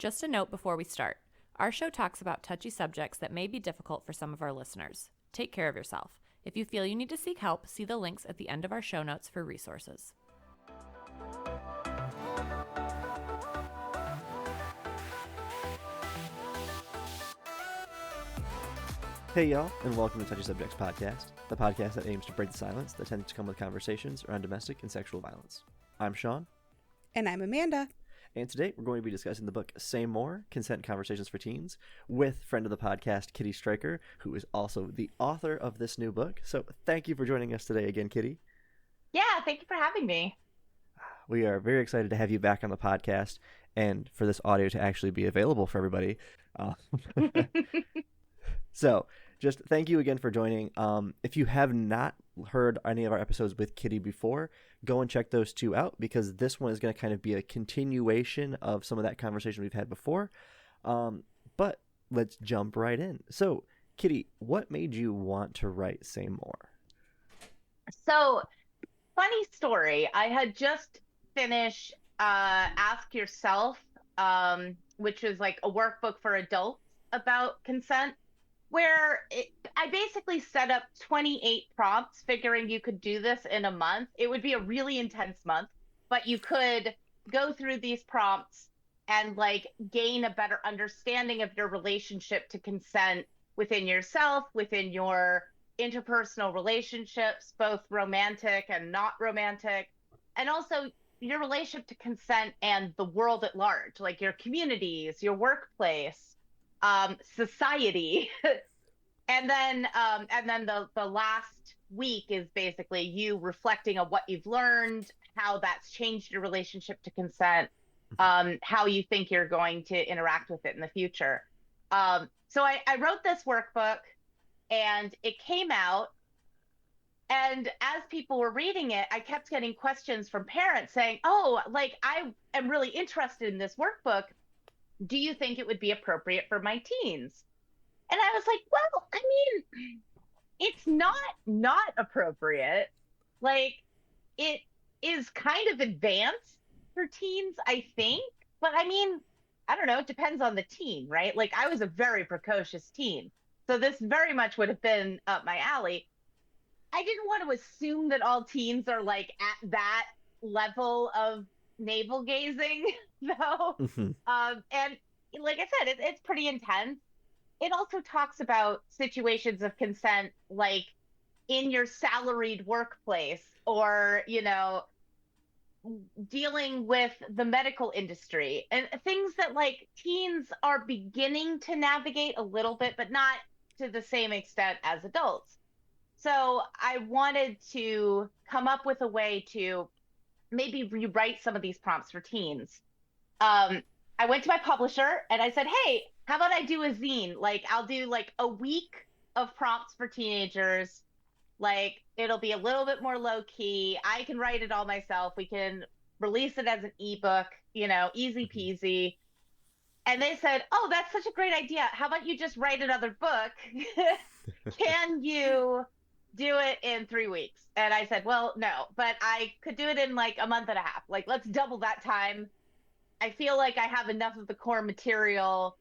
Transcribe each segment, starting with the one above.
Just a note before we start. Our show talks about touchy subjects that may be difficult for some of our listeners. Take care of yourself. If you feel you need to seek help, see the links at the end of our show notes for resources. Hey y'all, and welcome to Touchy Subjects Podcast, the podcast that aims to break the silence that tends to come with conversations around domestic and sexual violence. I'm Sean. And I'm Amanda. And today we're going to be discussing the book Say More, Consent Conversations for Teens, with friend of the podcast, Kitty Stryker, who is also the author of this new book. So thank you for joining us today again, Kitty. Yeah, thank you for having me. We are very excited to have you back on the podcast and for this audio to actually be available for everybody. So just thank you again for joining. If you have not heard any of our episodes with Kitty before, go and check those two out, because this one is going to kind of be a continuation of some of that conversation we've had before. But let's jump right in. So, Kitty, what made you want to write Say More? So, funny story. I had just finished Ask Yourself, which was like a workbook for adults about consent, where I basically set up 28 prompts, figuring you could do this in a month. It would be a really intense month, but you could go through these prompts and like gain a better understanding of your relationship to consent within yourself, within your interpersonal relationships, both romantic and not romantic, and also your relationship to consent and the world at large, like your communities, your workplace, society. And then the last week is basically you reflecting on what you've learned, how that's changed your relationship to consent, how you think you're going to interact with it in the future. So I wrote this workbook and it came out. And as people were reading it, I kept getting questions from parents saying, oh, like, I am really interested in this workbook. Do you think it would be appropriate for my teens? And I was like, well, I mean, it's not appropriate. Like, it is kind of advanced for teens, I think. But I mean, I don't know, it depends on the teen, right? Like, I was a very precocious teen, so this very much would have been up my alley. I didn't want to assume that all teens are like at that level of navel gazing, though. Mm-hmm. And like I said, it's pretty intense. It also talks about situations of consent, like in your salaried workplace, or, you know, dealing with the medical industry, and things that like teens are beginning to navigate a little bit, but not to the same extent as adults. So I wanted to come up with a way to maybe rewrite some of these prompts for teens. I went to my publisher and I said, hey, how about I do a zine? Like, I'll do like a week of prompts for teenagers. Like, it'll be a little bit more low key. I can write it all myself. We can release it as an ebook, you know, easy peasy. And they said, oh, that's such a great idea. How about you just write another book? Can you do it in 3 weeks? And I said, well, no, but I could do it in like a month and a half. Like, let's double that time. I feel like I have enough of the core material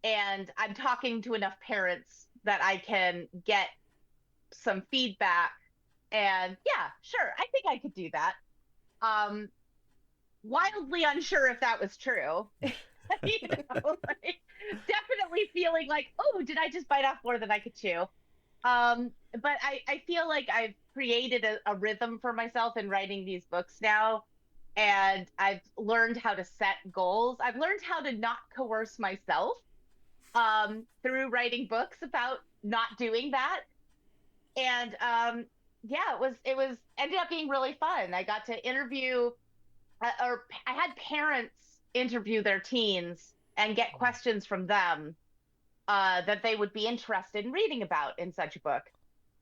and I'm talking to enough parents that I can get some feedback. And yeah, sure, I think I could do that. Wildly unsure if that was true. You know, like, definitely feeling like, oh, did I just bite off more than I could chew? But I feel like I've created a rhythm for myself in writing these books now. And I've learned how to set goals. I've learned how to not coerce myself through writing books about not doing that. And yeah, it was ended up being really fun. I got to interview, or I had parents interview their teens and get questions from them that they would be interested in reading about in such a book.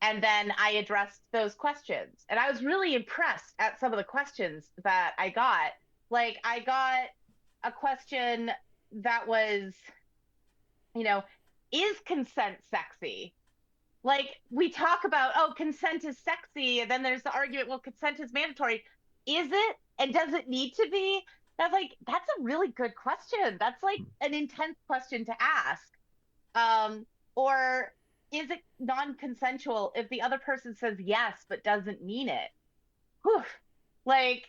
And then I addressed those questions. And I was really impressed at some of the questions that I got. Like, I got a question that was, you know, is consent sexy? Like, we talk about, oh, consent is sexy. And then there's the argument, well, consent is mandatory. Is it? And does it need to be? That's like, that's a really good question. That's like an intense question to ask. Or is it non-consensual if the other person says yes but doesn't mean it? Whew. Like,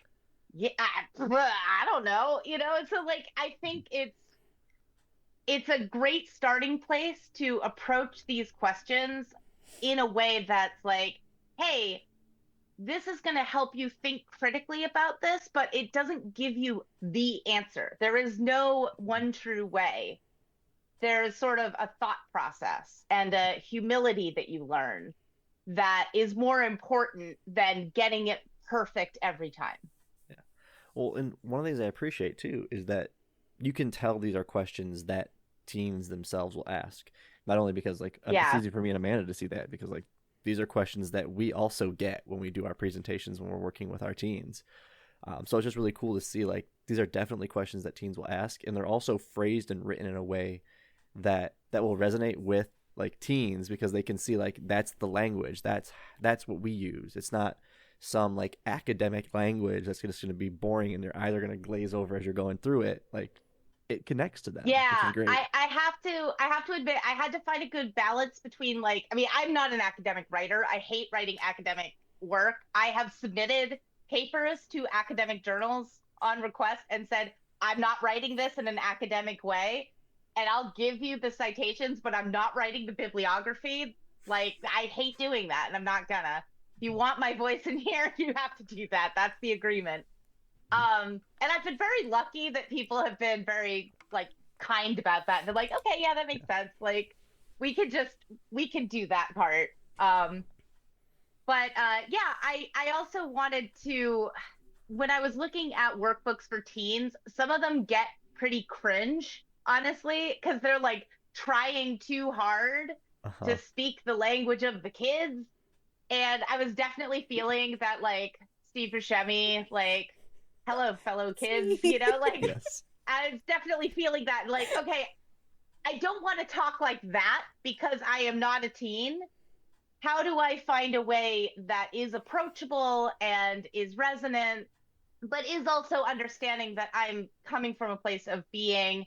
yeah, I don't know. So like I think it's a great starting place to approach these questions in a way that's like, hey, this is going to help you think critically about this, but it doesn't give you the answer. There is no one true way. There's sort of a thought process and a humility that you learn that is more important than getting it perfect every time. Yeah. Well, and one of the things I appreciate too is that you can tell these are questions that teens themselves will ask. Not only because like it's Yeah. easy for me and Amanda to see that because like these are questions that we also get when we do our presentations when we're working with our teens. So it's just really cool to see like these are definitely questions that teens will ask, and they're also phrased and written in a way that will resonate with like teens because they can see like that's the language, that's what we use. It's not some like academic language that's just going to be boring and they're either going to glaze over as you're going through it. Like it connects to them, which is Yeah, great. I have to admit I had to find a good balance between like, I mean, I'm not an academic writer. I hate writing academic work. I have submitted papers to academic journals on request and said, I'm not writing this in an academic way, and I'll give you the citations, but I'm not writing the bibliography. Like, I hate doing that, and I'm not gonna. If you want my voice in here, you have to do that. That's the agreement. And I've been very lucky that people have been very like kind about that. They're like, okay, yeah, that makes sense. Like we can do that part. But yeah, I also wanted to, when I was looking at workbooks for teens, some of them get pretty cringe, honestly, because they're like trying too hard Uh-huh. to speak the language of the kids. And I was definitely feeling that, like, Steve Buscemi, like, hello, fellow It's kids, me. like, Yes. I was definitely feeling that, like, okay, I don't want to talk like that because I am not a teen. How do I find a way that is approachable and is resonant, but is also understanding that I'm coming from a place of being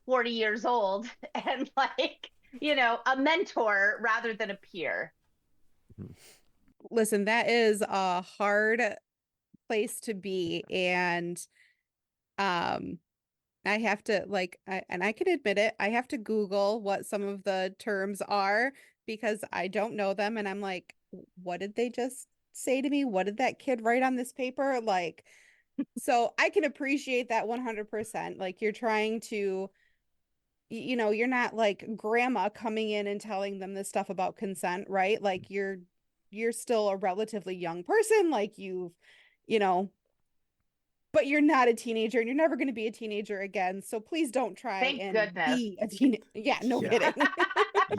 40 years old and, like, a mentor rather than a peer? Listen, that is a hard place to be. And um I have to and I can admit it, I have to Google what some of the terms are because I don't know them. And I'm like, what did they just say to me? What did that kid write on this paper? Like, so I can appreciate that 100%. Like, you're trying to, you're not like grandma coming in and telling them this stuff about consent, right? Like, you're still a relatively young person, like you know, but you're not a teenager and you're never going to be a teenager again. So please don't try Thank and goodness. be a teen. Yeah, no Yeah. kidding.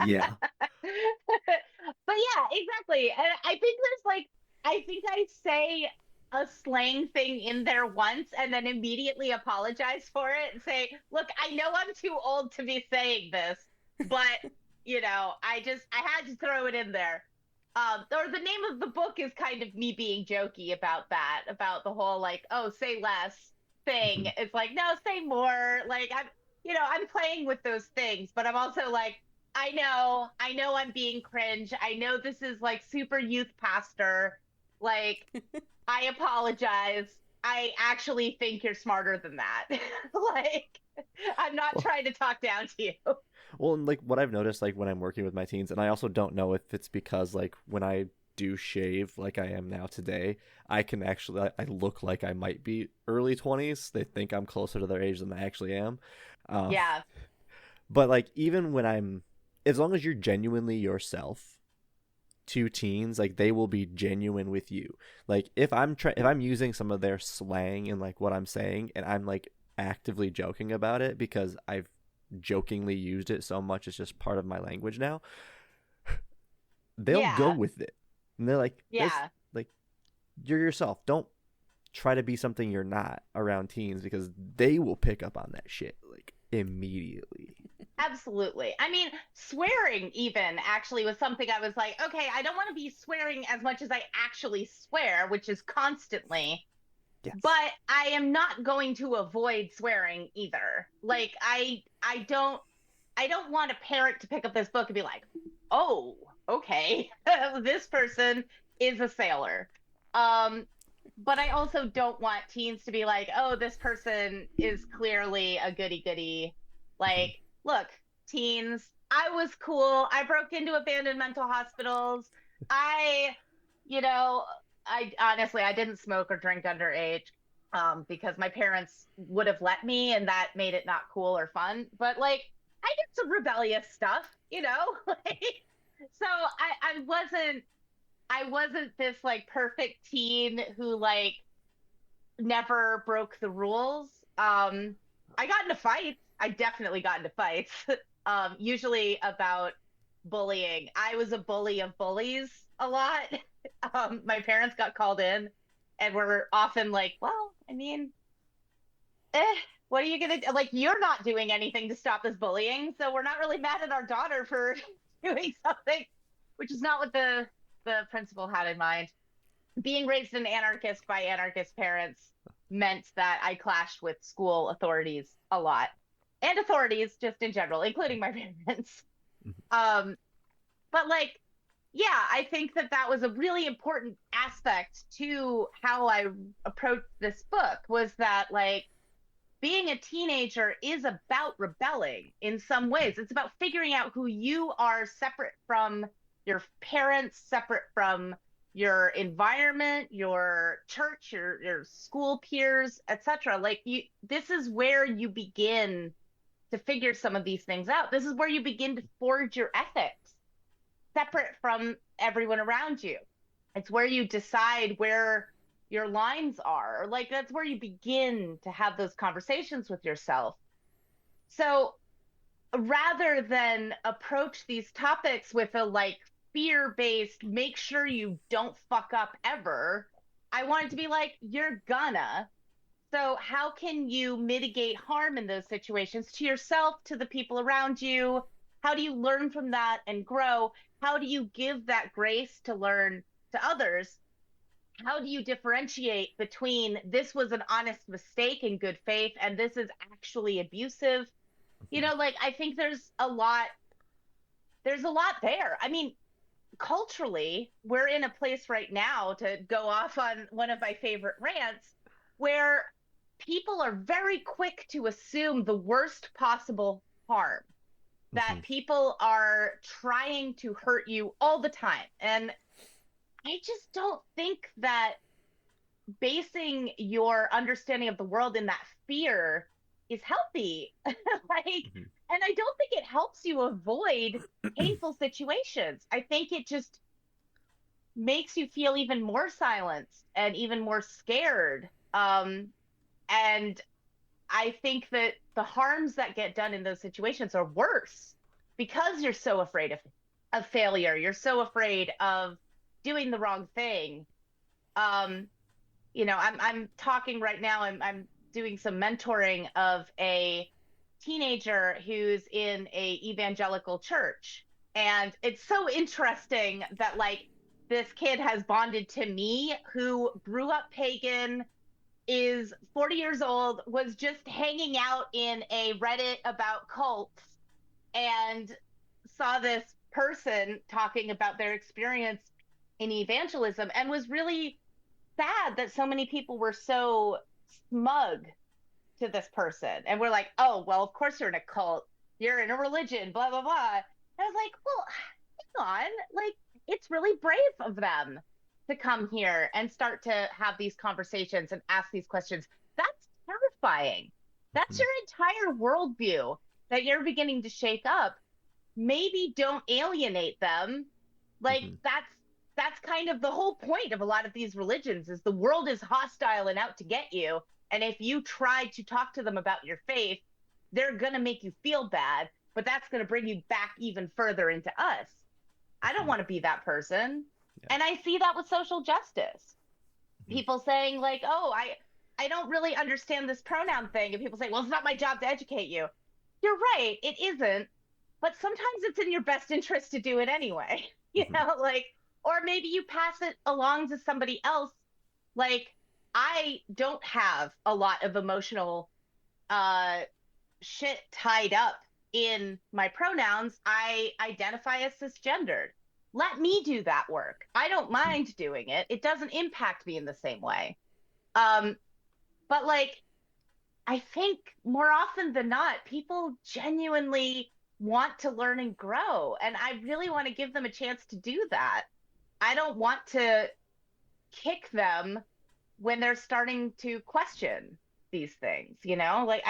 Yeah. But yeah, exactly. And I think there's like, I think I say a slang thing in there once and then immediately apologize for it and say, look, I know I'm too old to be saying this, but I had to throw it in there. Or the name of the book is kind of me being jokey about that, about the whole like, oh, say less thing. Mhm. It's like, no, say more. Like I'm playing with those things, but I'm also like, I know I'm being cringe. I know this is like super youth pastor. Like, I apologize. I actually think you're smarter than that. Like, I'm not Well, trying to talk down to you. well, and like what I've noticed, like when I'm working with my teens, and I also don't know if it's because like when I do shave, like I am now today, I can actually I look like I might be early 20s. They think I'm closer to their age than I actually am. Um, Yeah. but like even when I'm, as long as you're genuinely yourself to teens, like they will be genuine with you. Like if I'm using some of their slang and like what I'm saying, and I'm like actively joking about it because I've jokingly used it so much, it's just part of my language now, they'll go Yeah. with it. And they're like, this, Yeah. like, you're yourself. Don't try to be something you're not around teens because they will pick up on that shit like immediately. Absolutely. I mean, swearing even actually was something I was like, okay, I don't want to be swearing as much as I actually swear, which is constantly. Yes. But I am not going to avoid swearing either. Like I don't want a parent to pick up this book and be like, "Oh, okay, this person is a sailor." But I also don't want teens to be like, "Oh, this person is clearly a goody goody." Like, look, teens, I was cool. I broke into abandoned mental hospitals. I, you know, I honestly I didn't smoke or drink underage because my parents would have let me, and that made it not cool or fun. But like, I did some rebellious stuff, you know. Like, so I wasn't this like perfect teen who like never broke the rules. I got into fights. I definitely got into fights. Usually about bullying. I was a bully of bullies a lot. My parents got called in and were often like, well, I mean, what are you gonna do? Like, you're not doing anything to stop this bullying, so we're not really mad at our daughter for doing something, which is not what the principal had in mind. Being raised an anarchist by anarchist parents meant that I clashed with school authorities a lot, and authorities just in general, including my parents. But like, yeah, I think that was a really important aspect to how I approached this book, was that like being a teenager is about rebelling in some ways. It's about figuring out who you are separate from your parents, separate from your environment, your church, your school peers, etc. Like this is where you begin to figure some of these things out. This is where you begin to forge your ethics separate from everyone around you. It's where you decide where your lines are. Like that's where you begin to have those conversations with yourself. So rather than approach these topics with a like fear-based, make sure you don't fuck up ever, I wanted to be like, you're gonna. So how can you mitigate harm in those situations to yourself, to the people around you? How do you learn from that and grow? How do you give that grace to learn to others? How do you differentiate between this was an honest mistake in good faith and this is actually abusive? You know, like I think there's a lot there. I mean, culturally, we're in a place right now, to go off on one of my favorite rants, where people are very quick to assume the worst possible harm, that people are trying to hurt you all the time. And I just don't think that basing your understanding of the world in that fear is healthy. Like, and I don't think it helps you avoid painful situations. I think it just makes you feel even more silenced and even more scared. And I think that the harms that get done in those situations are worse because you're so afraid of failure. You're so afraid of doing the wrong thing. You know, I'm talking right now, I'm doing some mentoring of a teenager who's in a evangelical church. And it's so interesting that like this kid has bonded to me, who grew up pagan, is 40 years old, was just hanging out in a Reddit about cults, and saw this person talking about their experience in evangelism, and was really sad that so many people were so smug to this person. And we're like, oh, well, of course you're in a cult. You're in a religion, blah, blah, blah. And I was like, well, hang on. Like, it's really brave of them to come here and start to have these conversations and ask these questions. That's terrifying. That's your entire worldview that you're beginning to shake up. Maybe don't alienate them. Like, that's kind of the whole point of a lot of these religions, is the world is hostile and out to get you. And if you try to talk to them about your faith, they're going to make you feel bad, but that's going to bring you back even further into us. I don't want to be that person. Yeah. And I see that with social justice. People saying like, oh, I don't really understand this pronoun thing. And people say, well, it's not my job to educate you. You're right. It isn't. But sometimes it's in your best interest to do it anyway. You know, like, or maybe you pass it along to somebody else. Like, I don't have a lot of emotional shit tied up in my pronouns. I identify as cisgendered. Let me do that work. I don't mind doing it. It doesn't impact me in the same way. But like, I think more often than not, people genuinely want to learn and grow. And I really want to give them a chance to do that. I don't want to kick them when they're starting to question these things, you know? Like,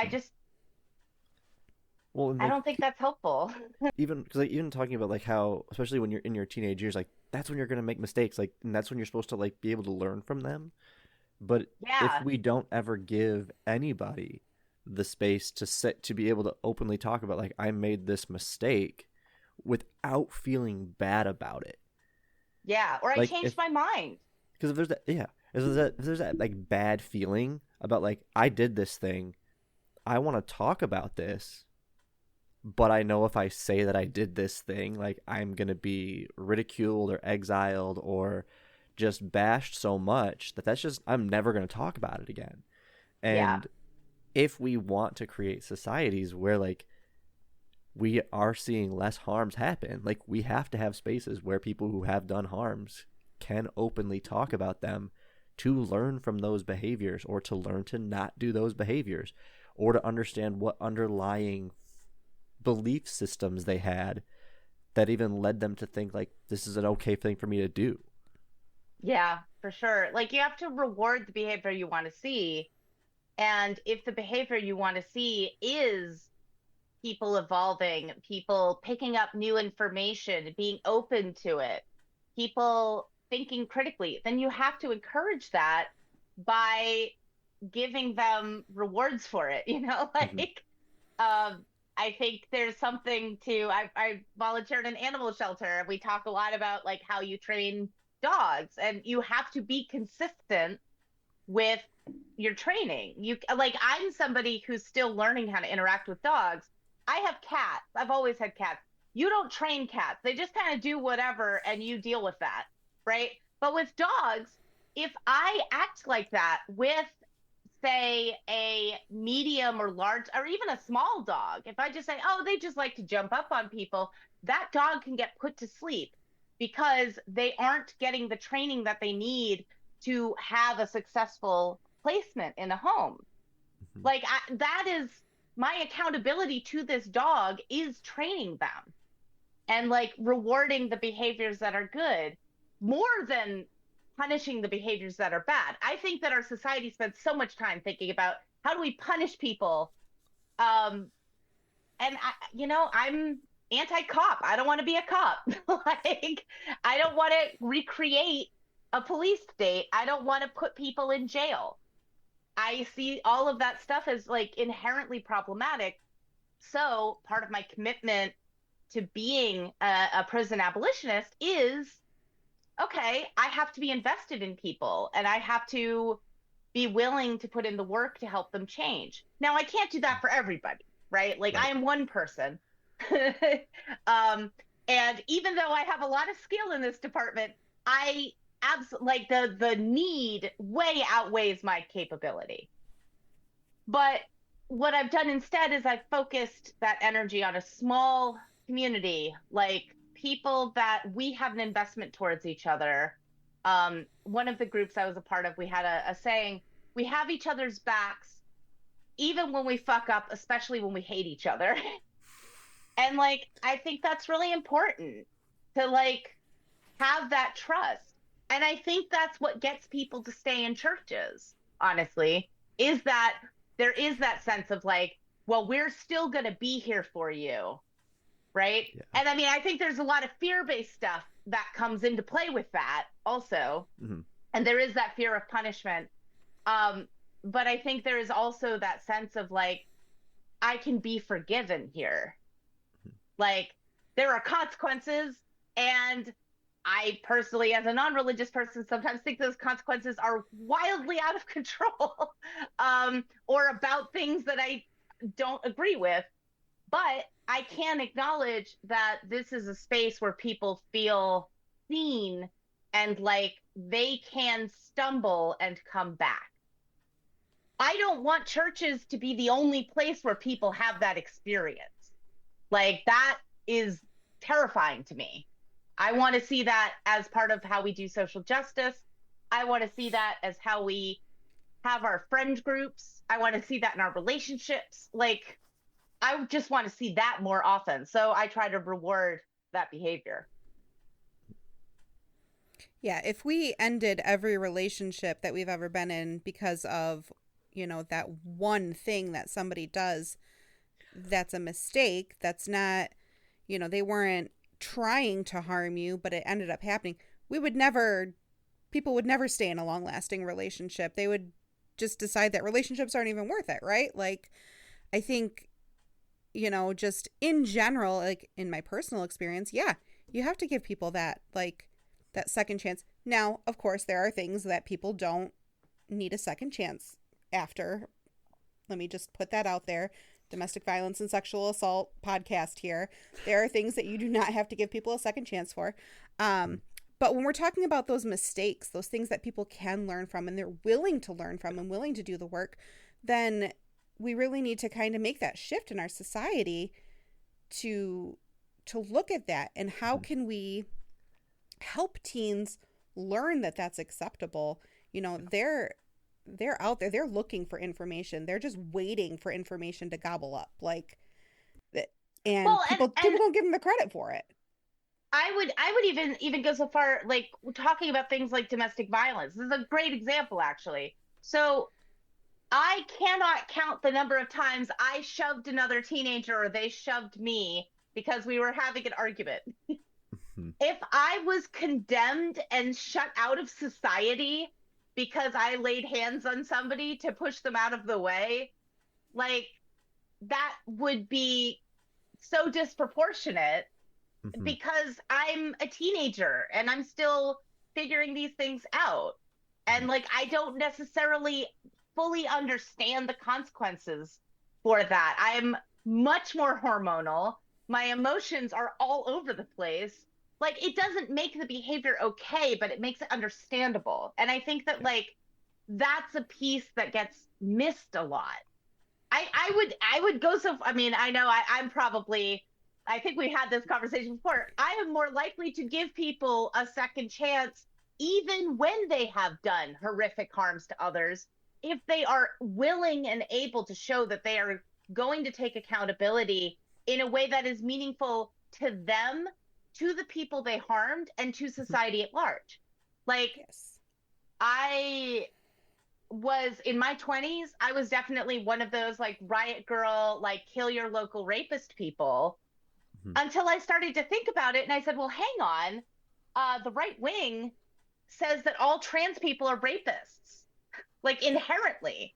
Well, and I like don't think that's helpful. even because like even talking about like how, especially when you're in your teenage years, like that's when you're gonna make mistakes, like, and that's when you're supposed to like be able to learn from them. But if Yeah. we don't ever give anybody the space to sit to be able to openly talk about like I made this mistake without feeling bad about it, Yeah. Or I like if changed my mind. because if there's that yeah if there's that like bad feeling about like I did this thing, I want to talk about this, but I know if I say that I did this thing, like I'm gonna be ridiculed or exiled or just bashed so much that that's just I'm never gonna talk about it again. Yeah. And if we want to create societies where like we are seeing less harms happen, like we have to have spaces where people who have done harms can openly talk about them to learn from those behaviors or to learn to not do those behaviors or to understand what underlying belief systems they had that even led them to think like this is an okay thing for me to do. Yeah, for sure. Like you have to reward the behavior you want to see. And if the behavior you want to see is people evolving, people picking up new information, being open to it, people thinking critically, then you have to encourage that by giving them rewards for it, you know? Mm-hmm. Like, I think there's something to, I volunteered in an animal shelter, and we talk a lot about like how you train dogs, and you have to be consistent with your training. You like I'm somebody who's still learning how to interact with dogs. I have cats. I've always had cats. You don't train cats. They just kind of do whatever and you deal with that, right? But with dogs, if I act like that with say a medium or large or even a small dog, if I just say, "Oh, they just like to jump up on people," that dog can get put to sleep because they aren't getting the training that they need to have a successful placement in a home. Mm-hmm. Like that is my accountability to this dog is training them and like rewarding the behaviors that are good more than punishing the behaviors that are bad. I think that our society spends so much time thinking about how do we punish people. And I'm anti-cop. I don't want to be a cop. Like, I don't want to recreate a police state. I don't want to put people in jail. I see all of that stuff as like inherently problematic. So part of my commitment to being a prison abolitionist is, okay, I have to be invested in people and I have to be willing to put in the work to help them change. Now, I can't do that for everybody, right? Like Right. I am one person. And even though I have a lot of skill in this department, I absolutely like the need way outweighs my capability. But what I've done instead is I've focused that energy on a small community, like people that we have an investment towards each other. One of the groups I was a part of, we had a saying, we have each other's backs, even when we fuck up, especially when we hate each other. And like, I think that's really important to like have that trust. And I think that's what gets people to stay in churches, honestly, is that there is that sense of like, well, we're still going to be here for you. Right. Yeah. And I mean, I think there's a lot of fear-based stuff that comes into play with that also. Mm-hmm. And there is that fear of punishment. But I think there is also that sense of like, I can be forgiven here. Like, there are consequences, and I personally, as a non-religious person, sometimes think those consequences are wildly out of control, or about things that I don't agree with. But I can acknowledge that this is a space where people feel seen and like they can stumble and come back. I don't want churches to be the only place where people have that experience. Like, that is terrifying to me. I want to see that as part of how we do social justice. I want to see that as how we have our friend groups. I want to see that in our relationships. Like, I just want to see that more often. So I try to reward that behavior. Yeah, if we ended every relationship that we've ever been in because of, that one thing that somebody does, that's a mistake. That's not, they weren't trying to harm you, but it ended up happening. People would never stay in a long lasting relationship. They would just decide that relationships aren't even worth it, right? Like, I think, just in general, like in my personal experience, yeah, you have to give people that, like, that second chance. Now, of course, there are things that people don't need a second chance after. Let me just put that out there. Domestic violence and sexual assault podcast here. There are things that you do not have to give people a second chance for. But when we're talking about those mistakes, those things that people can learn from and they're willing to learn from and willing to do the work, then we really need to kind of make that shift in our society to look at that, and how can we help teens learn that that's acceptable. They're out there, they're looking for information, they're just waiting for information to gobble up, like that. And people don't give them the credit for it. I would even go so far, like, talking about things like domestic violence. This is a great example, actually. So I cannot count the number of times I shoved another teenager or they shoved me because we were having an argument. If I was condemned and shut out of society because I laid hands on somebody to push them out of the way, like, that would be so disproportionate because I'm a teenager and I'm still figuring these things out. And, like, I don't necessarily fully understand the consequences for that. I'm much more hormonal. My emotions are all over the place. Like, it doesn't make the behavior okay, but it makes it understandable. And I think that, like, that's a piece that gets missed a lot. I would go so, I mean, I know I'm probably, I think we had this conversation before. I am more likely to give people a second chance, even when they have done horrific harms to others, if they are willing and able to show that they are going to take accountability in a way that is meaningful to them, to the people they harmed, and to society at large. Like, Yes. I was in my 20s, I was definitely one of those, like, riot girl, like, kill your local rapist people, until I started to think about it. And I said, well, hang on. The right wing says that all trans people are rapists, like, inherently.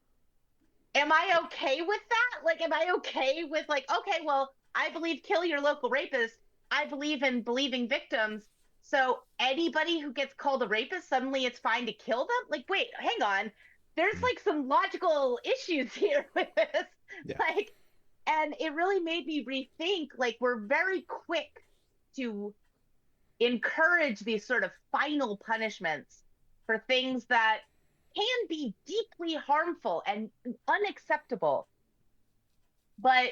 Am I okay with that? Like, am I okay with, like, okay, well, I believe kill your local rapist. I believe in believing victims. So anybody who gets called a rapist, suddenly it's fine to kill them? Like, wait, hang on. There's, like, some logical issues here with this. Yeah. Like, and it really made me rethink, like, we're very quick to encourage these sort of final punishments for things that can be deeply harmful and unacceptable. But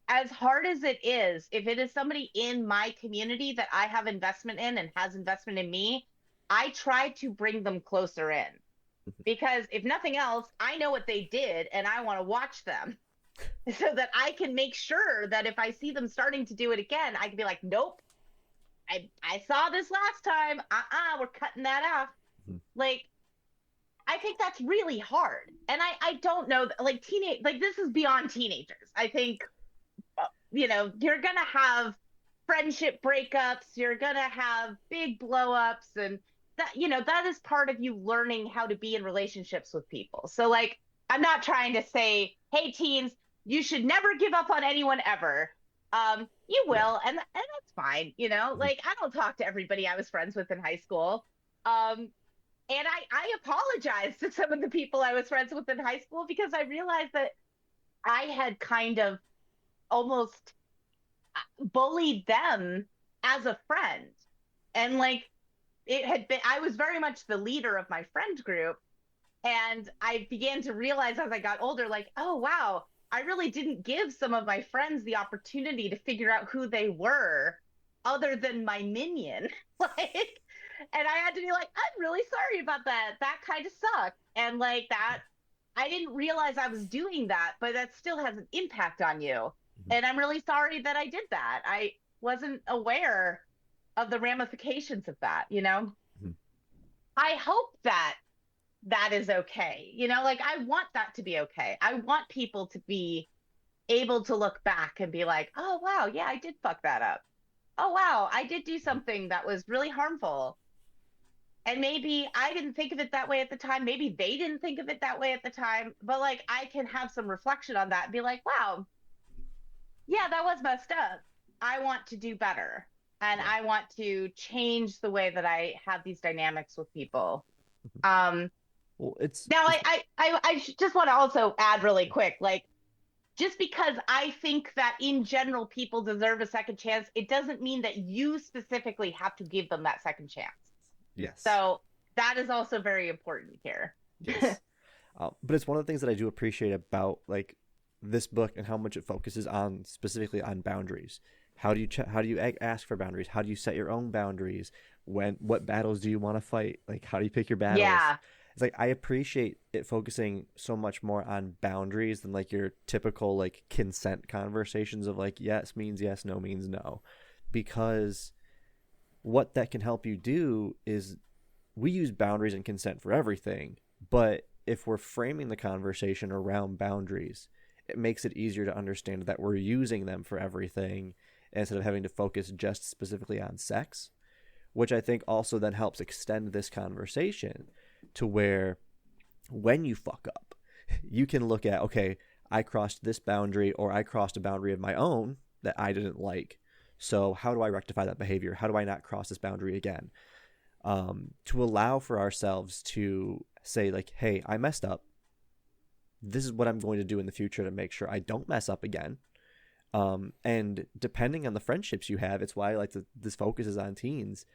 as hard as it is, if it is somebody in my community that I have investment in and has investment in me, I try to bring them closer in. Because if nothing else, I know what they did and I want to watch them so that I can make sure that if I see them starting to do it again, I can be like, nope, I saw this last time. We're cutting that off. Like, I think that's really hard. And I don't know, like, this is beyond teenagers. I think, you're going to have friendship breakups. You're going to have big blow-ups. And that, that is part of you learning how to be in relationships with people. So, like, I'm not trying to say, hey, teens, you should never give up on anyone ever. You will. And that's fine. Like, I don't talk to everybody I was friends with in high school. And I apologize to some of the people I was friends with in high school, because I realized that I had kind of almost bullied them as a friend. And, like, I was very much the leader of my friend group. And I began to realize as I got older, like, oh, wow, I really didn't give some of my friends the opportunity to figure out who they were other than my minion. Like, and I had to be like, I'm really sorry about that. That kind of sucked. And like that, I didn't realize I was doing that, but that still has an impact on you. And I'm really sorry that I did that. I wasn't aware of the ramifications of that, you know? Mhm. I hope that that is okay. You know, like I want that to be okay. I want people to be able to look back and be like, oh, wow, yeah, I did fuck that up. Oh, wow, I did do something that was really harmful. And maybe I didn't think of it that way at the time. Maybe they didn't think of it that way at the time. But like, I can have some reflection on that and be like, wow, yeah, that was messed up. I want to do better. And Yeah. I want to change the way that I have these dynamics with people. Well, Now, I just want to also add really quick, like, just because I think that in general people deserve a second chance, it doesn't mean that you specifically have to give them that second chance. yes. So that is also very important here. Yes. But it's one of the things that I do appreciate about like this book and how much it focuses on specifically on boundaries. How do you how do you ask for boundaries? How do you set your own boundaries? What battles do you want to fight? Like how do you pick your battles? Yeah. It's like I appreciate it focusing so much more on boundaries than like your typical like consent conversations of like yes means yes, no means no. Because what that can help you do is we use boundaries and consent for everything, but if we're framing the conversation around boundaries, it makes it easier to understand that we're using them for everything instead of having to focus just specifically on sex, which I think also then helps extend this conversation to where when you fuck up, you can look at, okay, I crossed this boundary or I crossed a boundary of my own that I didn't like. So how do I rectify that behavior? How do I not cross this boundary again? To allow for ourselves to say like, hey, I messed up. This is what I'm going to do in the future to make sure I don't mess up again. And depending on the friendships you have, it's why I like this focuses on teens.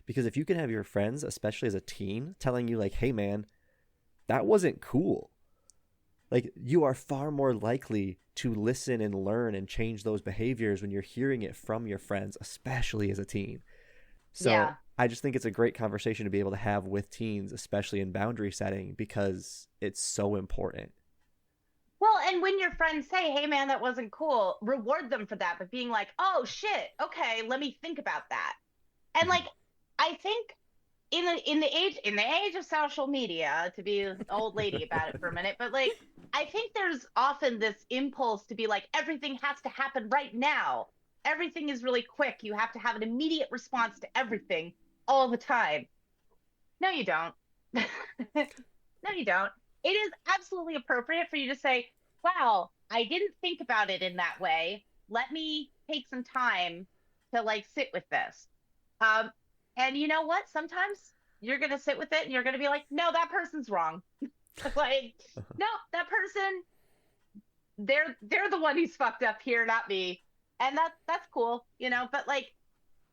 Because if you can have your friends, especially as a teen, telling you like, hey man, that wasn't cool. Like you are far more likely to listen and learn and change those behaviors when you're hearing it from your friends, especially as a teen. So Yeah. I just think it's a great conversation to be able to have with teens, especially in boundary setting, because it's so important. Well, and when your friends say, hey man, that wasn't cool, reward them for that, but being like, oh shit, okay, let me think about that. And like, I think in the age of social media, to be an old lady about it for a minute, but like I think there's often this impulse to be like, everything has to happen right now. Everything is really quick. You have to have an immediate response to everything all the time. No, you don't. No, you don't. It is absolutely appropriate for you to say, wow, I didn't think about it in that way. Let me take some time to like sit with this. Um, and you know what? Sometimes you're going to sit with it and you're going to be like, no, that person's wrong. Like, no, that person, they're the one who's fucked up here, not me. And that's cool, you know, but like,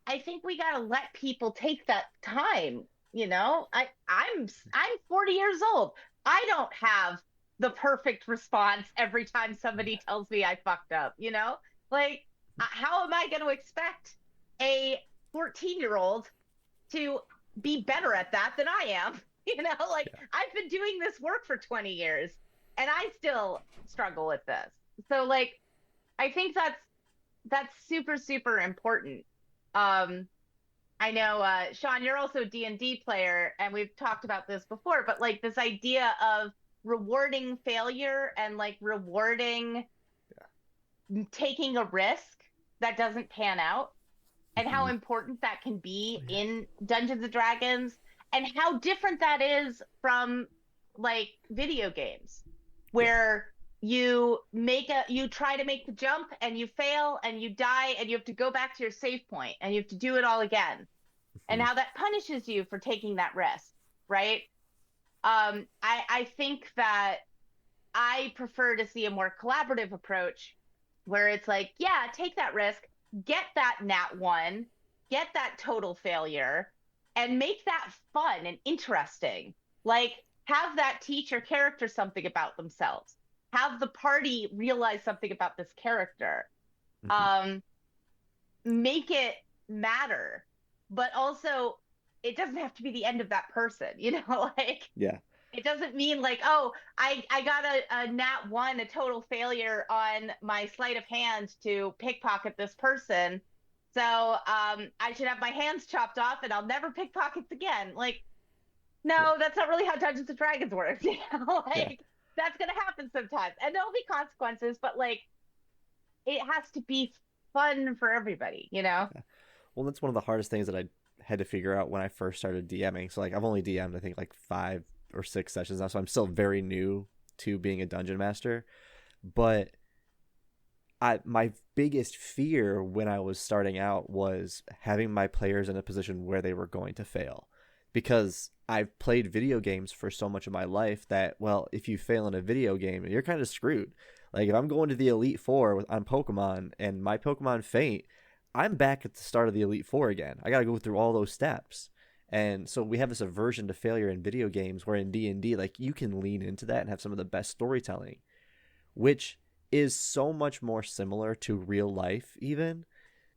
I think we got to let people take that time. You know, I'm 40 years old. I don't have the perfect response every time somebody tells me I fucked up, you know? Like, how am I going to expect a 14-year-old to be better at that than I am? You know, like Yeah. I've been doing this work for 20 years and I still struggle with this. So like, I think that's super, super important. I know, Sean, you're also a D&D player, and we've talked about this before, but like this idea of rewarding failure and like rewarding taking a risk that doesn't pan out, and how important that can be in Dungeons and Dragons, and how different that is from like video games, where you try to make the jump and you fail and you die and you have to go back to your save point and you have to do it all again, and how that punishes you for taking that risk, right? I think that I prefer to see a more collaborative approach where it's like, yeah, take that risk, get that nat one, get that total failure, and make that fun and interesting. Like, have that teach your character something about themselves. Have the party realize something about this character. Mhm. Um, make it matter, but also it doesn't have to be the end of that person, like Yeah. it doesn't mean like, oh, I got a nat one, a total failure on my sleight of hand to pickpocket this person. So I should have my hands chopped off and I'll never pickpockets again. Like, Yeah. no, that's not really how Dungeons and Dragons works. Yeah. Like that's gonna happen sometimes. And there'll be consequences, but like it has to be fun for everybody. Yeah. Well, that's one of the hardest things that I had to figure out when I first started DMing. So like I've only DM'd I think like 5 or 6 sessions now, so I'm still very new to being a dungeon master. But my biggest fear when I was starting out was having my players in a position where they were going to fail, because I've played video games for so much of my life that, well, if you fail in a video game, you're kind of screwed. Like if I'm going to the Elite Four on Pokemon and my Pokemon faint, I'm back at the start of the Elite Four again. I got to go through all those steps. And so we have this aversion to failure in video games, where in D&D, like you can lean into that and have some of the best storytelling, which is so much more similar to real life even,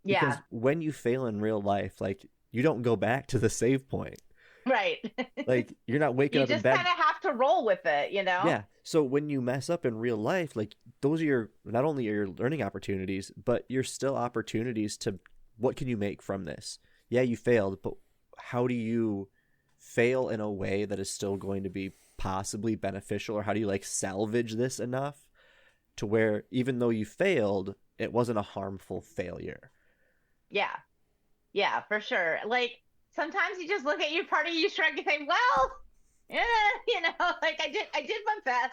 because Yeah, when you fail in real life, like you don't go back to the save point. right. Like you're not waking You up in just bed. kind of have to roll with it. Yeah. So when you mess up in real life, like those are your, not only are your learning opportunities, but you're still opportunities to, what can you make from this? Yeah, you failed, but how do you fail in a way that is still going to be possibly beneficial? Or how do you like salvage this enough to where even though you failed, it wasn't a harmful failure? Yeah. Yeah, for sure. Like sometimes you just look at your party, you shrug, you think, well, yeah, like I did my best.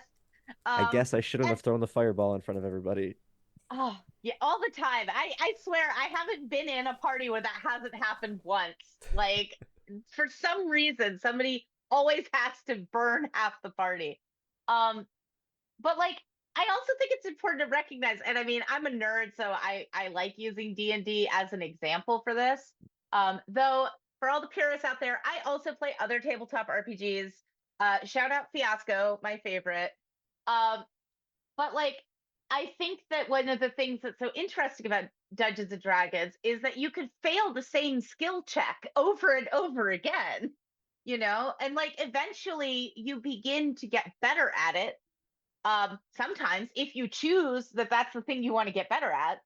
I Um, guess I shouldn't and have thrown the fireball in front of everybody. oh yeah, all the time. I swear I haven't been in a party where that hasn't happened once. Like for some reason, somebody always has to burn half the party. Um, but like I also think it's important to recognize, and I mean I'm a nerd, so I like using D&D as an example for this. Though for all the purists out there, I also play other tabletop RPGs. Shout out Fiasco, my favorite. um but like I think that one of the things that's so interesting about Dungeons and Dragons is that you could fail the same skill check over and over again, and like eventually you begin to get better at it. Sometimes if you choose that that's the thing you want to get better at.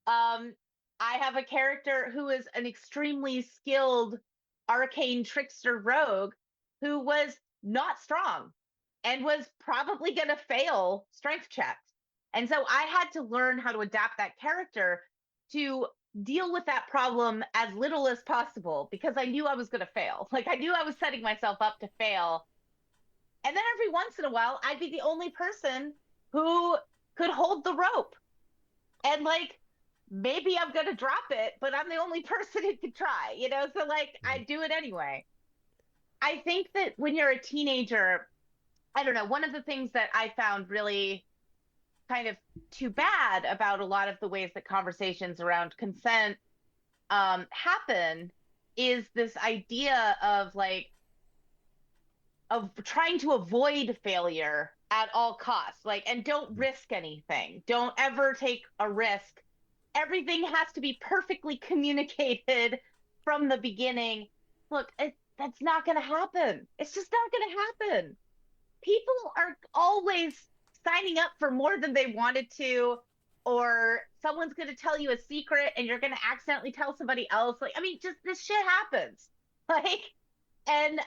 I have a character who is an extremely skilled arcane trickster rogue who was not strong and was probably going to fail strength checks. And so I had to learn how to adapt that character to deal with that problem as little as possible, because I knew I was going to fail. Like I knew I was setting myself up to fail. And then every once in a while, I'd be the only person who could hold the rope. And like, maybe I'm going to drop it, but I'm the only person who could try. So like, I do it anyway. I think that when you're a teenager, I don't know, one of the things that I found really kind of too bad about a lot of the ways that conversations around consent happen is this idea of like, of trying to avoid failure at all costs, like, and don't risk anything, don't ever take a risk. Everything has to be perfectly communicated from the beginning. Look, that's not going to happen. It's just not going to happen. People are always signing up for more than they wanted to, or someone's going to tell you a secret and you're going to accidentally tell somebody else. Like, I mean, just this shit happens. Like, and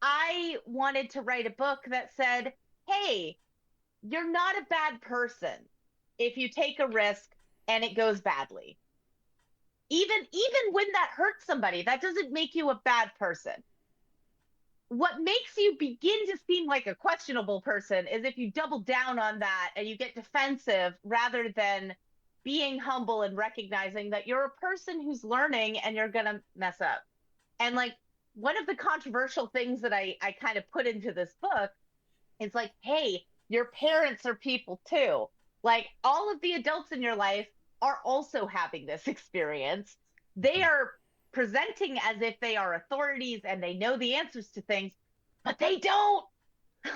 I wanted to write a book that said, hey, you're not a bad person if you take a risk and it goes badly. Even when that hurts somebody, that doesn't make you a bad person. What makes you begin to seem like a questionable person is if you double down on that and you get defensive rather than being humble and recognizing that you're a person who's learning and you're going to mess up. And like one of the controversial things that I kind of put into this book is like, hey, your parents are people too. Like all of the adults in your life are also having this experience. They are presenting as if they are authorities and they know the answers to things, but they don't.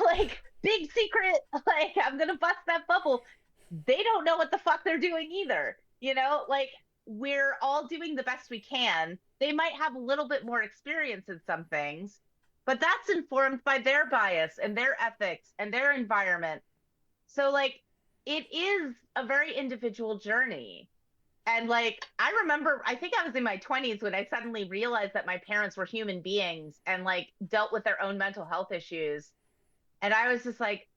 Like, big secret, like, I'm gonna bust that bubble. They don't know what the fuck they're doing either. Like, we're all doing the best we can. They might have a little bit more experience in some things, but that's informed by their bias and their ethics and their environment. So, like, it is a very individual journey. And, like, I remember, I think I was in my 20s when I suddenly realized that my parents were human beings and, like, dealt with their own mental health issues. And I was just like,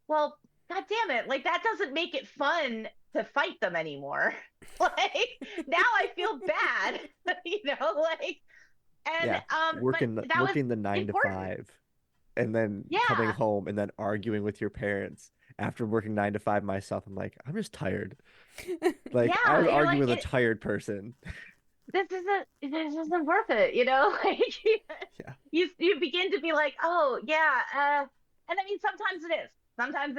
well, God damn it. Like, that doesn't make it fun to fight them anymore. Like, now I feel bad, like, and, Yeah, but that was working the 9 to important. 5, and then coming Yeah. home and then arguing with your parents after working 9 to 5 myself. I'm like, I'm just tired. Like I Yeah. was You're arguing like, with a tired person. this isn't worth it, like, Yeah, you begin to be like, oh yeah, and I mean, sometimes it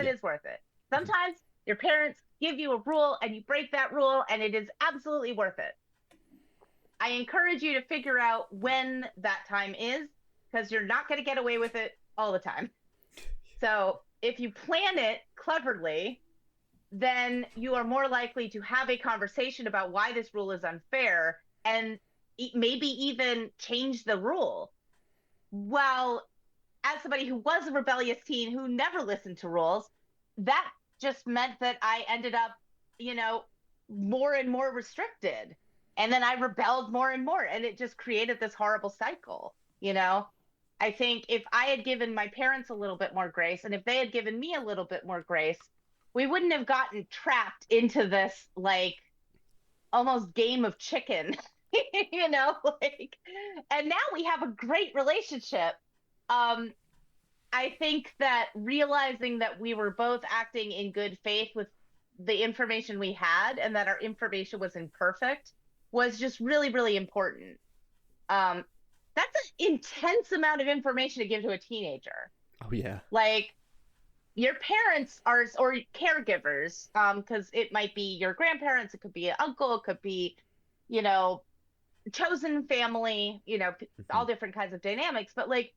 yeah, is worth it. mhm, Sometimes your parents give you a rule and you break that rule and it is absolutely worth it. I encourage you to figure out when that time is, because you're not going to get away with it all the time. So if you plan it cleverly, then you are more likely to have a conversation about why this rule is unfair and maybe even change the rule. Well, as somebody who was a rebellious teen who never listened to rules, that just meant that I ended up, you know, more and more restricted. And then I rebelled more and more. And it just created this horrible cycle. I think if I had given my parents a little bit more grace and if they had given me a little bit more grace, we wouldn't have gotten trapped into this, like, almost game of chicken, like, and now we have a great relationship. Um, I think that realizing that we were both acting in good faith with the information we had and that our information was imperfect was just really, really important. Um, that's an intense amount of information to give to a teenager. oh yeah, Like, your parents are, or caregivers, because it might be your grandparents, it could be an uncle, it could be, you know, chosen family, mhm, all different kinds of dynamics. But, like,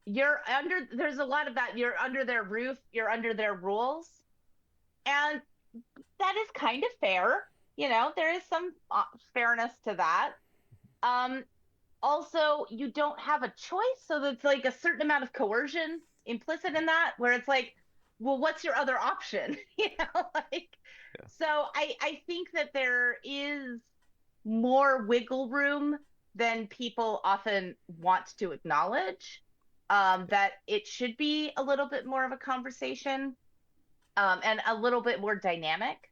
there's a lot of that. You're under their roof, you're under their rules, and that is kind of fair. There is some fairness to that. Um, Also, you don't have a choice, so there's, like, a certain amount of coercion implicit in that, where it's like, well, what's your other option? Like, yeah, so I think that there is more wiggle room than people often want to acknowledge. That it should be a little bit more of a conversation, and a little bit more dynamic.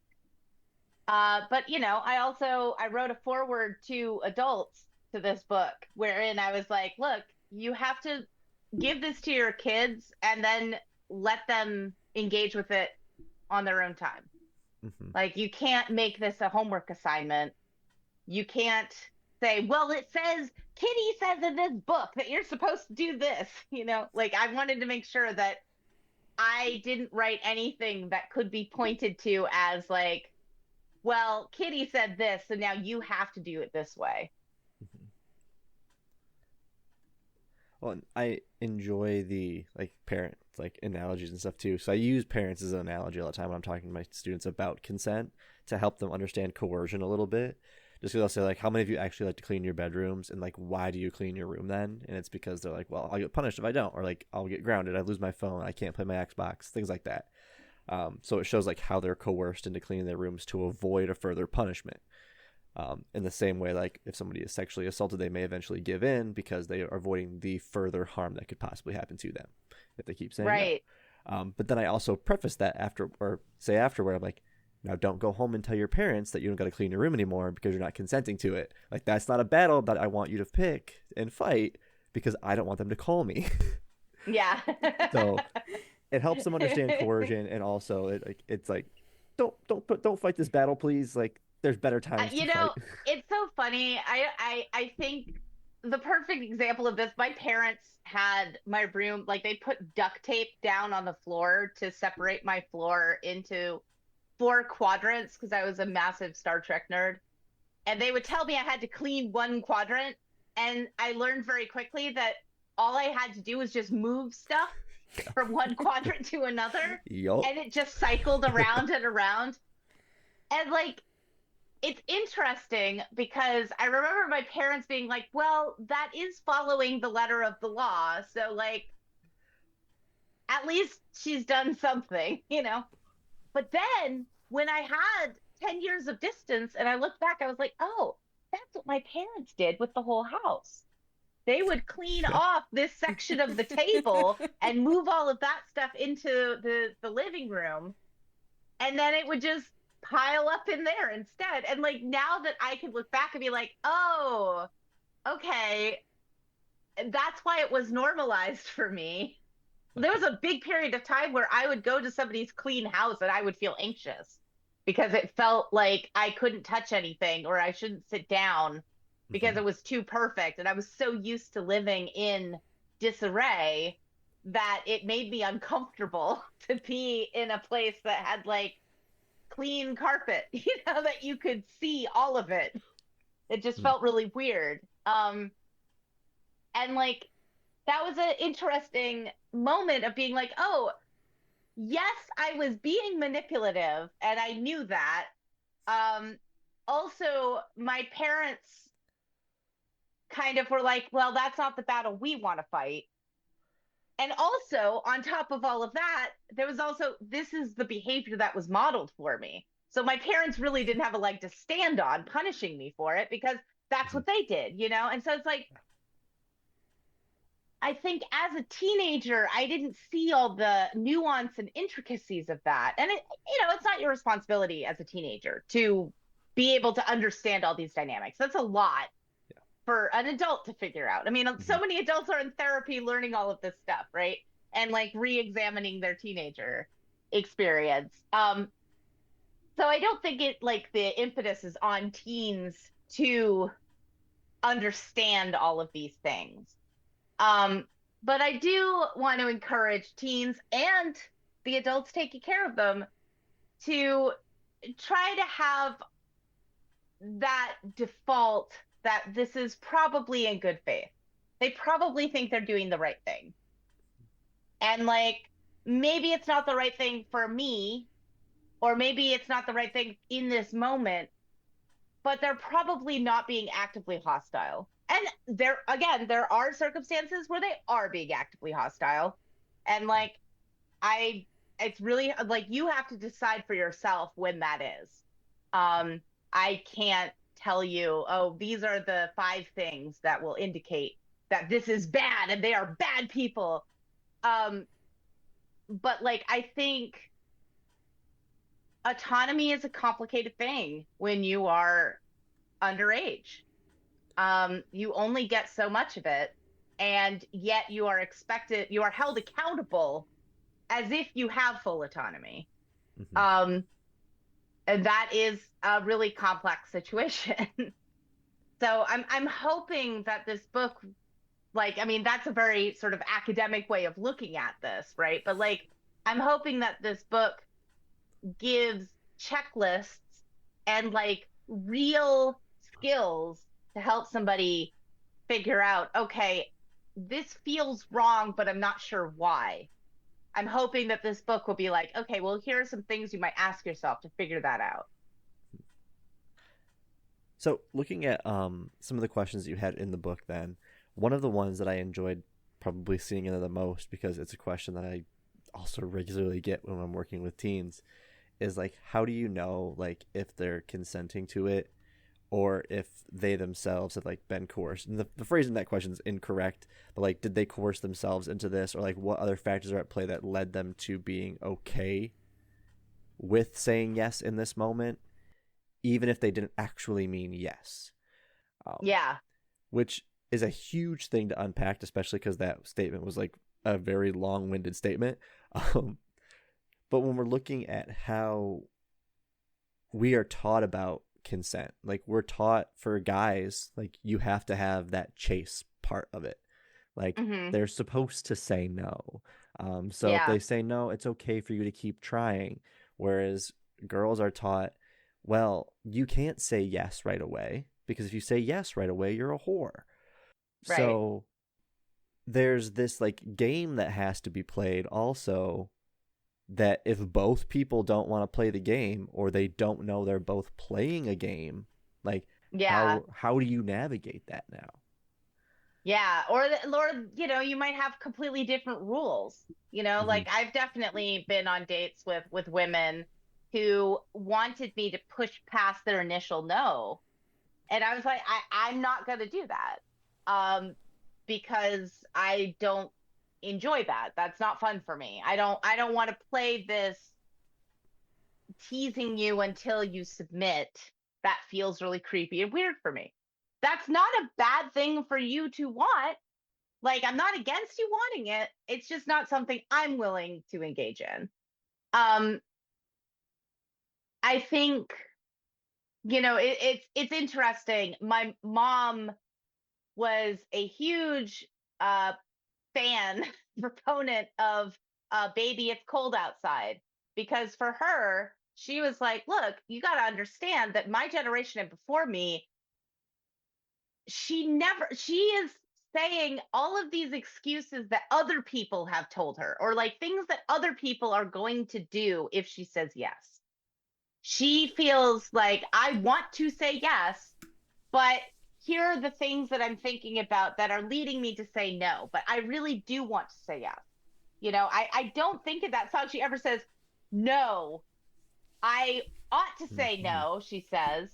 But, I wrote a foreword to adults to this book wherein I was like, look, you have to give this to your kids and then let them engage with it on their own time. mhm, Like, you can't make this a homework assignment. You can't say, well, it says, Kitty says in this book that you're supposed to do this. Like, I wanted to make sure that I didn't write anything that could be pointed to as, like, well, Kitty said this, so now you have to do it this way. mhm. Well, and I enjoy the like parent like analogies and stuff too. So I use parents as an analogy all the time when I'm talking to my students about consent to help them understand coercion a little bit. Just because I'll say like, how many of you actually like to clean your bedrooms, and like, why do you clean your room then? And it's because they're like, well, I'll get punished if I don't, or like, I'll get grounded, I lose my phone, I can't play my Xbox, things like that. So it shows like how they're coerced into cleaning their rooms to avoid a further punishment. In the same way, like if somebody is sexually assaulted, they may eventually give in because they are avoiding the further harm that could possibly happen to them if they keep saying no. Right. But then I also preface that after, or say afterward, I'm like, now don't go home and tell your parents that you don't got to clean your room anymore because you're not consenting to it. Like, that's not a battle that I want you to pick and fight because I don't want them to call me. Yeah. So it helps them understand coercion, and also it's like, don't fight this battle, please. Like, there's better times to You fight. know, it's so funny. I think the perfect example of this, my parents had my room, like, they put duct tape down on the floor to separate my floor into 4 quadrants because I was a massive Star Trek nerd. And they would tell me I had to clean one quadrant. And I learned very quickly that all I had to do was just move stuff from one quadrant to another. Yup. And it just cycled around and around. And like, it's interesting because I remember my parents being like, well, that is following the letter of the law. So, like, at least she's done something, you know? But then when I had 10 years of distance and I looked back, I was like, oh, that's what my parents did with the whole house. They would clean off this section of the table and move all of that stuff into the living room. And then it would just pile up in there instead. And like now that I can look back and be like, oh, okay, that's why it was normalized for me. There was a big period of time where I would go to somebody's clean house and I would feel anxious because it felt like I couldn't touch anything or I shouldn't sit down because it was too perfect. And I was so used to living in disarray that it made me uncomfortable to be in a place that had like clean carpet, you know, that you could see all of it. It just felt really weird. And like, that was an interesting moment of being like, oh, yes, I was being manipulative and I knew that. Also, my parents kind of were like, well, that's not the battle we want to fight. And also, on top of all of that, there was also, this is the behavior that was modeled for me. So my parents really didn't have a leg to stand on punishing me for it because that's what they did, you know? And so it's like, I think as a teenager, I didn't see all the nuance and intricacies of that. And it, you know, it's not your responsibility as a teenager to be able to understand all these dynamics. That's a lot for an adult to figure out. I mean, so many adults are in therapy learning all of this stuff, right? And like re-examining their teenager experience. So I don't think it like the impetus is on teens to understand all of these things. But I do want to encourage teens and the adults taking care of them to try to have that default that this is probably in good faith. They probably think they're doing the right thing. And like, maybe it's not the right thing for me, or maybe it's not the right thing in this moment, but they're probably not being actively hostile. And there are circumstances where they are being actively hostile. And like, it's really like, you have to decide for yourself when that is. I can't tell you, oh, these are the 5 things that will indicate that this is bad and they are bad people. But like, I think autonomy is a complicated thing when you are underage. You only get so much of it, and yet you are held accountable as if you have full autonomy. And that is a really complex situation. So I'm hoping that this book, like, I mean, that's a very sort of academic way of looking at this, right? But like, I'm hoping that this book gives checklists and like real skills to help somebody figure out, okay, this feels wrong, but I'm not sure why. I'm hoping that this book will be like, okay, well, here are some things you might ask yourself to figure that out. So looking at some of the questions that you had in the book, then one of the ones that I enjoyed probably seeing in the most, because it's a question that I also regularly get when I'm working with teens, is like, how do you know like if they're consenting to it or if they themselves have like been coerced? And the phrase in that question is incorrect, but like, did they coerce themselves into this, or like what other factors are at play that led them to being okay with saying yes in this moment, even if they didn't actually mean yes? Which is a huge thing to unpack, especially because that statement was like a very long-winded statement. But when we're looking at how we are taught about consent, like we're taught for guys, like you have to have that chase part of it. Like they're supposed to say no. So if they say no, it's okay for you to keep trying. Whereas girls are taught, well, you can't say yes right away, because if you say yes right away, you're a whore. Right. So there's this like game that has to be played also, that if both people don't want to play the game, or they don't know they're both playing a game, like Yeah. how do you navigate that now? Yeah, or you might have completely different rules. Hmm. Like I've definitely been on dates with women who wanted me to push past their initial no, and I was like, I'm not going to do that, um, because I don't enjoy that. That's not fun for me. I don't want to play this teasing you until you submit. That feels really creepy and weird for me. That's not a bad thing for you to want. Like, I'm not against you wanting it. It's just not something I'm willing to engage in. Um, I think, it's interesting. My mom was a huge uh fan, proponent of Baby It's Cold Outside, because for her, she was like, look, you got to understand that my generation and before me, she is saying all of these excuses that other people have told her, or like things that other people are going to do if she says yes. She feels like, I want to say yes, but here are the things that I'm thinking about that are leading me to say no, but I really do want to say yes. I don't think in that song she ever says no. I ought to say Hmm. no, she says,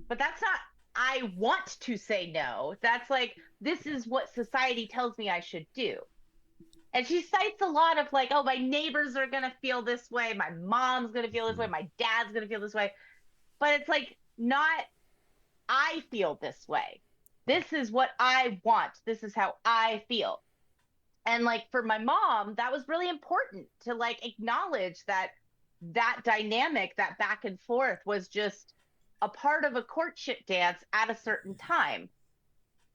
but that's not, I want to say no. That's like, this is what society tells me I should do. And she cites a lot of like, oh, my neighbors are going to feel this way. My mom's going to feel this way. Hmm. My dad's going to feel this way. But it's like, not, I feel this way. This is what I want. This is how I feel. And like for my mom, that was really important to like acknowledge that that dynamic, that back and forth, was just a part of a courtship dance at a certain time.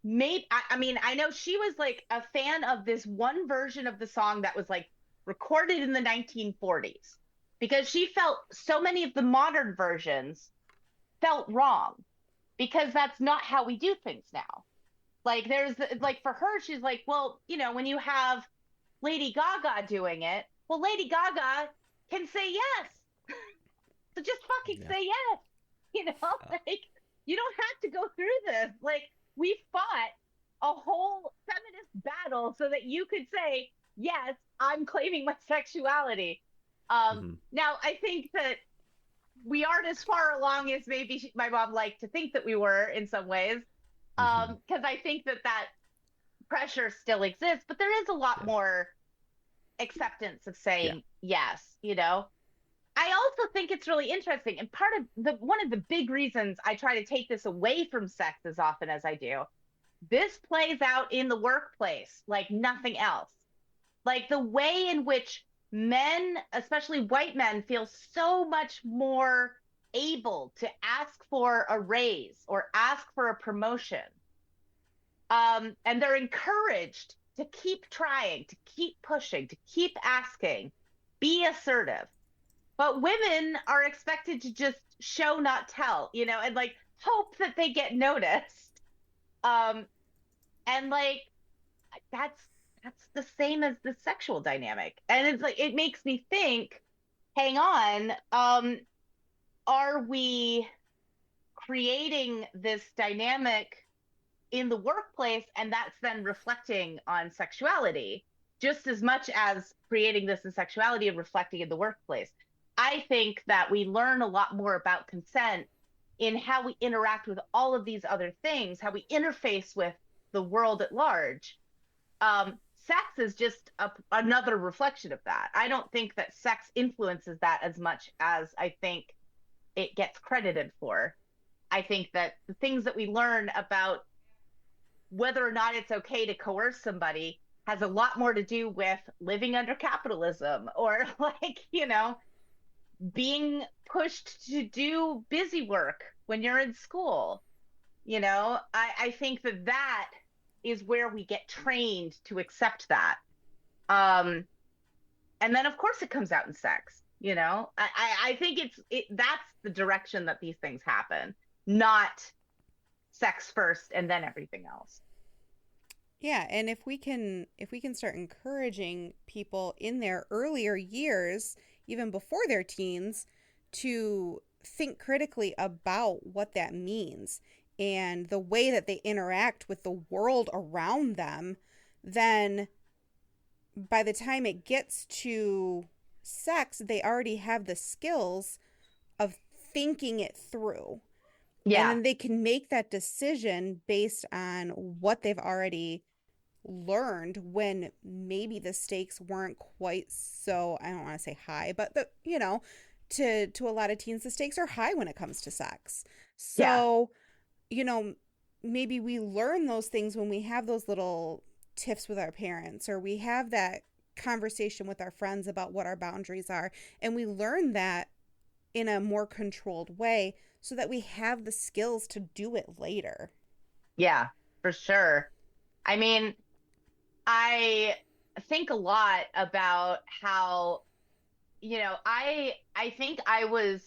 Maybe I mean, I know she was like a fan of this one version of the song that was like recorded in the 1940s, because she felt so many of the modern versions felt wrong, because that's not how we do things now. Like there's like for her, she's like, well, when you have Lady Gaga doing it, well, Lady Gaga can say yes. So just fucking Yeah. say yes. You know, Uh, like you don't have to go through this. Like we fought a whole feminist battle so that you could say, yes, I'm claiming my sexuality. mhm. Now I think that we aren't as far along as maybe my mom liked to think that we were in some ways. Mhm. Because I think that pressure still exists, but there is a lot Yeah. more acceptance of Yeah. saying yes. I also think it's really interesting, and part of the one of the big reasons I try to take this away from sex as often as I do, this plays out in the workplace like nothing else. Like the way in which men, especially white men, feel so much more able to ask for a raise or ask for a promotion. And they're encouraged to keep trying, to keep pushing, to keep asking, be assertive. But women are expected to just show, not tell, and like hope that they get noticed. Um, and like that's that's the same as the sexual dynamic. And it's like it makes me think, hang on, are we creating this dynamic in the workplace, and that's then reflecting on sexuality just as much as creating this in sexuality and reflecting in the workplace? I think that we learn a lot more about consent in how we interact with all of these other things, how we interface with the world at large. Sex is just another reflection of that. I don't think that sex influences that as much as I think it gets credited for. I think that the things that we learn about whether or not it's okay to coerce somebody has a lot more to do with living under capitalism, or like, being pushed to do busy work when you're in school. I think that is where we get trained to accept that. Um, and then of course it comes out in sex. I think that's the direction that these things happen, not sex first and then everything else. Yeah, and if we can start encouraging people in their earlier years, even before their teens, to think critically about what that means and the way that they interact with the world around them, then by the time it gets to sex, they already have the skills of thinking it through. And Yeah. then they can make that decision based on what they've already learned when maybe the stakes weren't quite so, I don't want to say high, but to a lot of teens the stakes are high when it comes to sex. Yeah. So, you know, maybe we learn those things when we have those little tiffs with our parents, or we have that conversation with our friends about what our boundaries are, and we learn that in a more controlled way so that we have the skills to do it later. Yeah, for sure. I mean, I think a lot about how, I think I was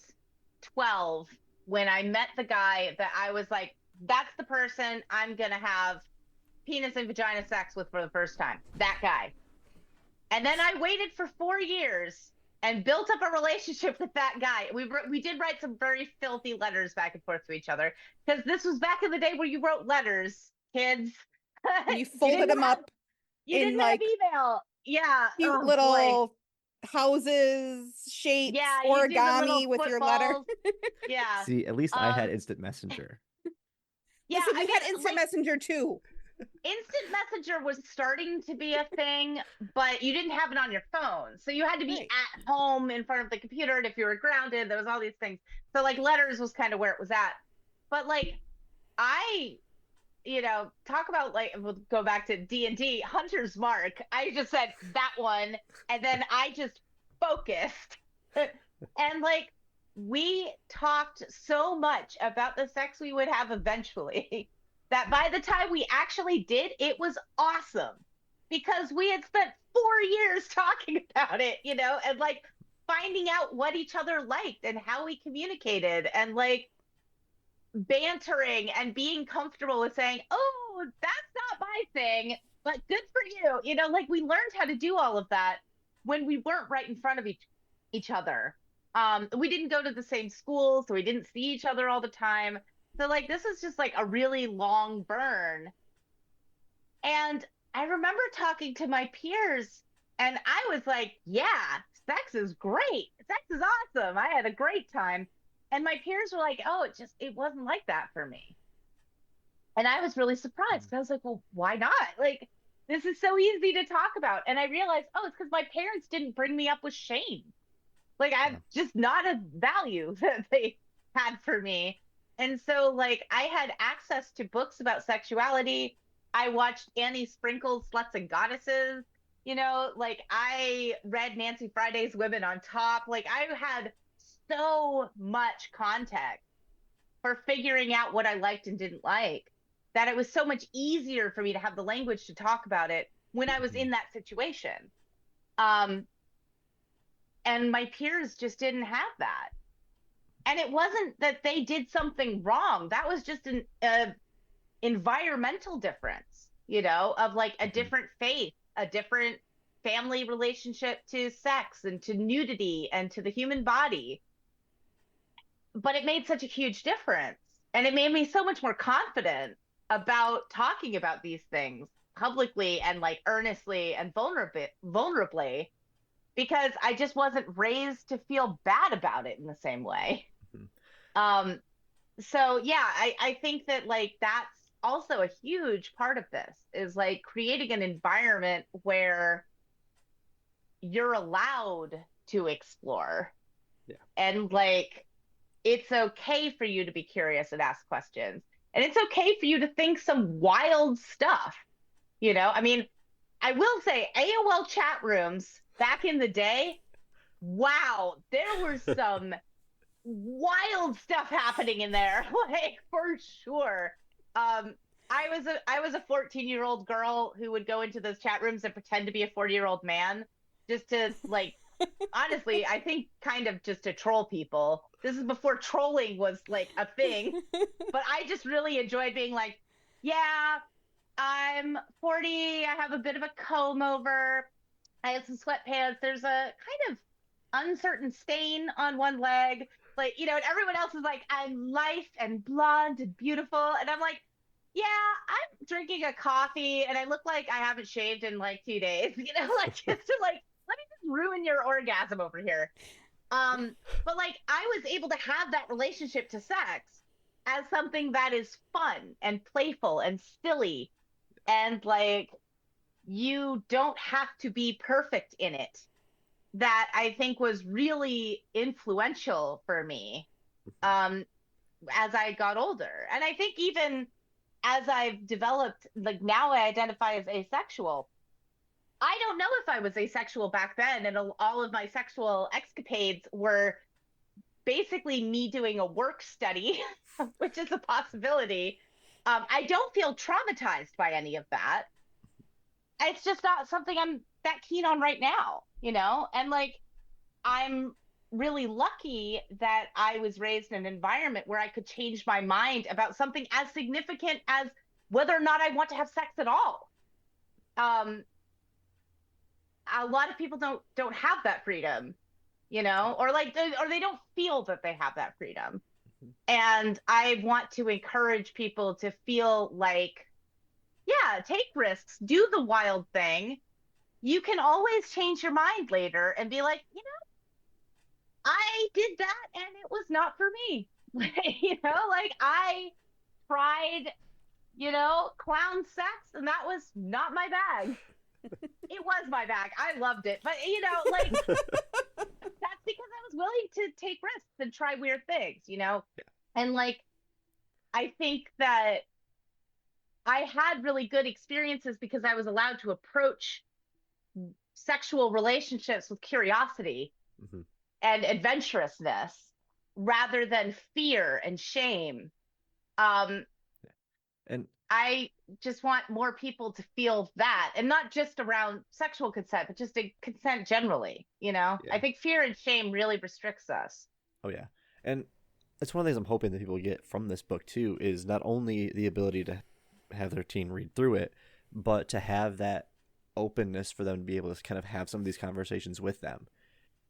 12 when I met the guy that I was like, that's the person I'm gonna have penis and vagina sex with for the first time. That guy. And then I waited for 4 years and built up a relationship with that guy. We did write some very filthy letters back and forth to each other, because this was back in the day where you wrote letters, kids. And you You folded didn't them have up you in didn't have like email. Yeah. cute Oh boy. little houses, shapes, Yeah, you do the origami little with your letter. footballs. Yeah. See, at least I had Um, instant messenger. yeah, Listen, I we mean, had instant like, messenger too. instant messenger was starting to be a thing, but you didn't have it on your phone. So you had to be Right. at home in front of the computer. And if you were grounded, there was all these things. So like letters was kind of where it was at. But like I, talk about, like, we'll go back to D&D, Hunter's Mark. I just said that one, and then I just focused. And like we talked so much about the sex we would have eventually that by the time we actually did, it was awesome, because we had spent 4 years talking about it, and like finding out what each other liked and how we communicated, and like bantering and being comfortable with saying, oh, that's not my thing, but good for you. Like we learned how to do all of that when we weren't right in front of each other. We didn't go to the same school, so we didn't see each other all the time. So like this is just like a really long burn. And I remember talking to my peers, and I was like, yeah, sex is great. Sex is awesome. I had a great time. And my peers were like, oh, it wasn't like that for me. And I was really surprised, because I was like, well, why not? Like, this is so easy to talk about. And I realized, oh, it's because my parents didn't bring me up with shame. Like, Yeah. I'm just not a value that they had for me. And so, like, I had access to books about sexuality. I watched Annie Sprinkle's Sluts and Goddesses. Like, I read Nancy Friday's Women on Top. Like, I had so much context for figuring out what I liked and didn't like, that it was so much easier for me to have the language to talk about it when I was in that situation. And my peers just didn't have that. And it wasn't that they did something wrong. That was just an environmental difference, of like a different faith, a different family relationship to sex and to nudity and to the human body. But it made such a huge difference. And it made me so much more confident about talking about these things publicly and like earnestly and vulnerably, because I just wasn't raised to feel bad about it in the same way. Um, so yeah, I think that like that's also a huge part of this, is like creating an environment where you're allowed to explore. Yeah. And like it's okay for you to be curious and ask questions. And it's okay for you to think some wild stuff. I mean, I will say AOL chat rooms back in the day, wow, there were some wild stuff happening in there, like for sure. I was a 14-year-old girl who would go into those chat rooms and pretend to be a 40-year-old man, just to like honestly, I think kind of just to troll people. This is before trolling was like a thing. But I just really enjoyed being like, yeah, I'm 40. I have a bit of a comb over. I have some sweatpants. There's a kind of uncertain stain on one leg. Like, and everyone else is like, I'm lithe and blonde and beautiful. And I'm like, yeah, I'm drinking a coffee and I look like I haven't shaved in like 2 days, like just to like, let me just ruin your orgasm over here. But like I was able to have that relationship to sex as something that is fun and playful and silly, and like you don't have to be perfect in it. That I think was really influential for me as I got older. And I think even as I've developed, like now I identify as asexual. I don't know if I was asexual back then, and all of my sexual escapades were basically me doing a work study, which is a possibility. I don't feel traumatized by any of that. It's just not something I'm that keen on right now, And like, I'm really lucky that I was raised in an environment where I could change my mind about something as significant as whether or not I want to have sex at all. A lot of people don't have that freedom, or they don't feel that they have that freedom. And I want to encourage people to feel like, yeah, take risks, do the wild thing. You can always change your mind later and be like, I did that and it was not for me. Like I tried, clown sex and that was not my bag. It was my bag. I loved it. But, like that's because I was willing to take risks and try weird things, Yeah. And like, I think that I had really good experiences because I was allowed to approach sexual relationships with curiosity and adventurousness rather than fear and shame. And I just want more people to feel that, and not just around sexual consent, but just consent generally, Yeah. I think fear and shame really restricts us. Oh, yeah. And it's one of the things I'm hoping that people get from this book, too, is not only the ability to have their teen read through it, but to have that openness for them to be able to kind of have some of these conversations with them.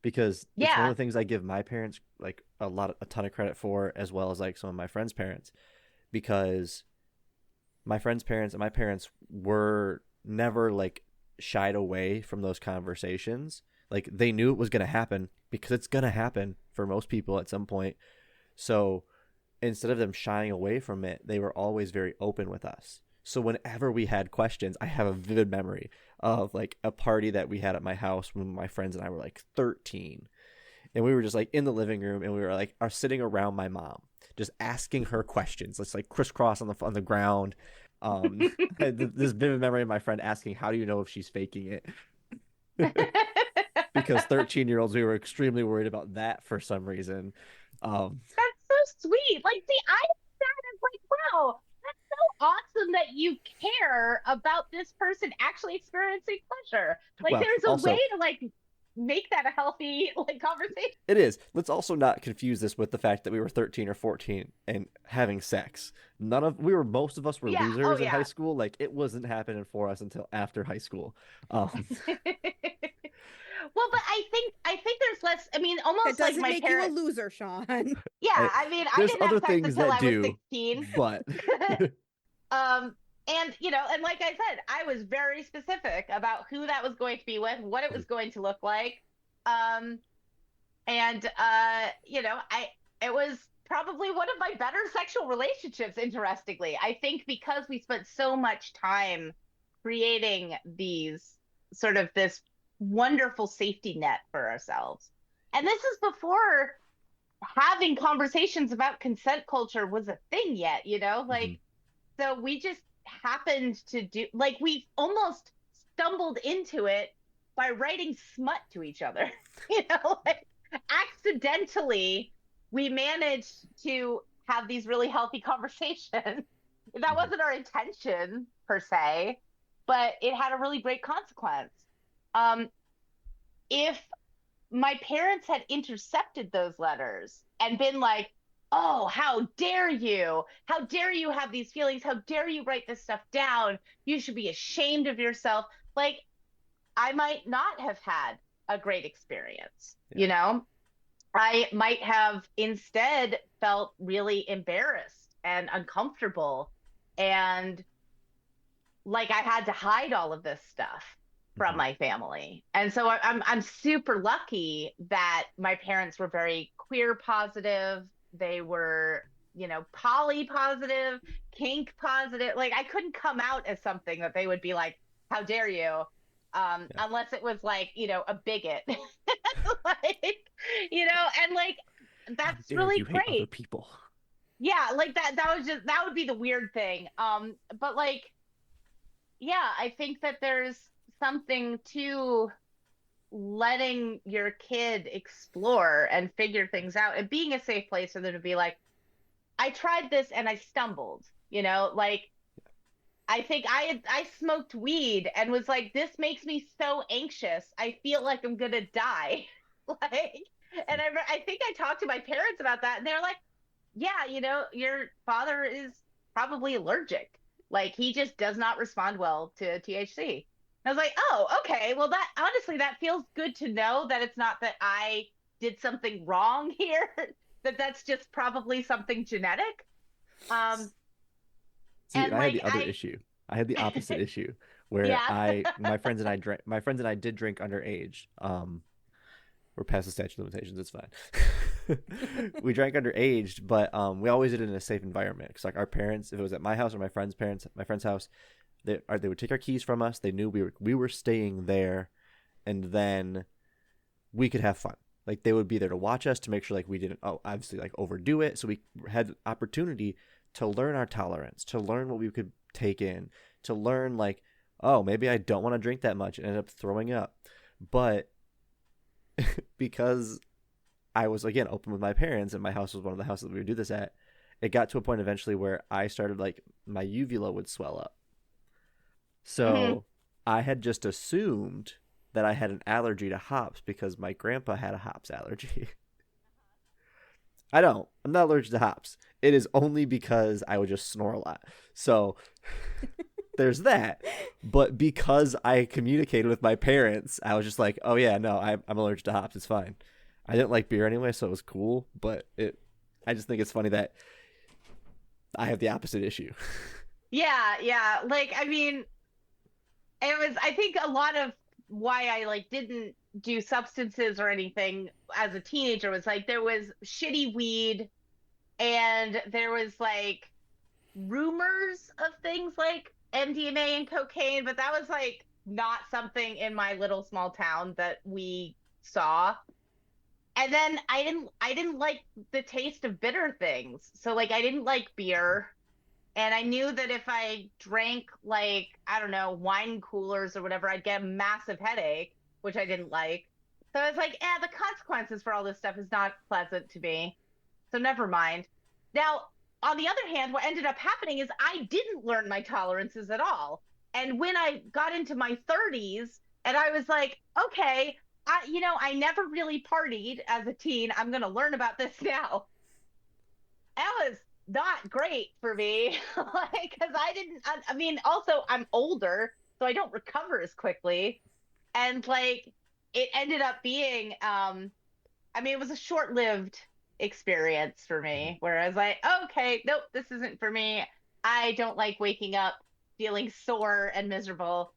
Because it's one of the things I give my parents like a ton of credit for, as well as like some of my friends' parents, because my friends' parents and my parents were never like shied away from those conversations. Like they knew it was going to happen because it's going to happen for most people at some point. So instead of them shying away from it, they were always very open with us. So whenever we had questions, I have a vivid memory of like a party that we had at my house when my friends and I were like 13. And we were just like in the living room and we were like sitting around my mom, just asking her questions. Let's like crisscross on the ground. This vivid memory of my friend asking, how do you know if she's faking it? Because 13-year-olds, we were extremely worried about that for some reason. That's so sweet. Like, see, I was like, wow, that's so awesome that you care about this person actually experiencing pleasure. Like, well, there's a way to like make that a healthy like conversation. It is. Let's also not confuse this with the fact that we were 13 or 14 and having sex. Most of us were losers in high school. Like it wasn't happening for us until after high school. Well, but I think there's less. I mean, almost that doesn't like my make parents... you a loser, Sean. Yeah, I mean, I didn't have sex until I was 16. But and and like I said, I was very specific about who that was going to be with, what it was going to look like, and it was probably one of my better sexual relationships. Interestingly, I think because we spent so much time creating these sort of this wonderful safety net for ourselves. And this is before having conversations about consent culture was a thing yet, like, so we just happened to do, like, we almost stumbled into it by writing smut to each other, like accidentally we managed to have these really healthy conversations. That wasn't our intention per se, but it had a really great consequence. If my parents had intercepted those letters and been like, oh, how dare you? How dare you have these feelings? How dare you write this stuff down? You should be ashamed of yourself. Like, I might not have had a great experience, Yeah. you know? I might have instead felt really embarrassed and uncomfortable and like I had to hide all of this stuff from Mhm. my family. And so I'm super lucky that my parents were very queer positive. They were, poly positive, kink positive. Like I couldn't come out as something that they would be like, "How dare you?" Yeah. Unless it was like, a bigot. Like, and like How that's dare really you hate other great. people? Yeah, like that would be the weird thing. But like yeah, I think that there's something to letting your kid explore and figure things out and being a safe place for them to be like, I tried this and I stumbled, like I think I smoked weed and was like, this makes me so anxious. I feel like I'm gonna die. Like, and I think I talked to my parents about that and they're like, yeah, your father is probably allergic. Like he just does not respond well to THC. I was like, oh, okay. Well, that honestly, that feels good to know that it's not that I did something wrong here, that that's just probably something genetic. Um, See, and I had like the other issue. I had the opposite issue where yeah. my friends and I drank. My friends and I did drink underage. We're past the statute of limitations. It's fine. We drank underage, but we always did it in a safe environment. Because like our parents, if it was at my house or my friend's house, they would take our keys from us. They knew we were staying there, and then we could have fun. Like they would be there to watch us to make sure like we didn't obviously like overdo it. So we had opportunity to learn our tolerance, to learn what we could take in, to learn like, oh, maybe I don't want to drink that much and end up throwing up. But because I was again open with my parents and my house was one of the houses that we would do this at, it got to a point eventually where I started like my uvula would swell up. Hmm. So I had just assumed that I had an allergy to hops because my grandpa had a hops allergy. I don't. I'm not allergic to hops. It is only because I would just snore a lot. So there's that. But because I communicated with my parents, I was just like, oh yeah, no, I'm allergic to hops. It's fine. I didn't like beer anyway, so it was cool. But I just think it's funny that I have the opposite issue. Yeah, yeah. Like, I mean, I think a lot of why I like didn't do substances or anything as a teenager was like there was shitty weed and there was like rumors of things like MDMA and cocaine, but that was like not something in my little small town that we saw. And then I didn't like the taste of bitter things. So like I didn't like beer. And I knew that if I drank like, I don't know, wine coolers or whatever, I'd get a massive headache, which I didn't like. So I was like, the consequences for all this stuff is not pleasant to me. So never mind. Now, on the other hand, what ended up happening is I didn't learn my tolerances at all. And when I got into my 30s and I was like, okay, I never really partied as a teen. I'm going to learn about this now. That was not great for me. Like, because I mean, also, I'm older, so I don't recover as quickly. And like, it ended up being, I mean, it was a short-lived experience for me where I was like, okay, nope, this isn't for me. I don't like waking up feeling sore and miserable.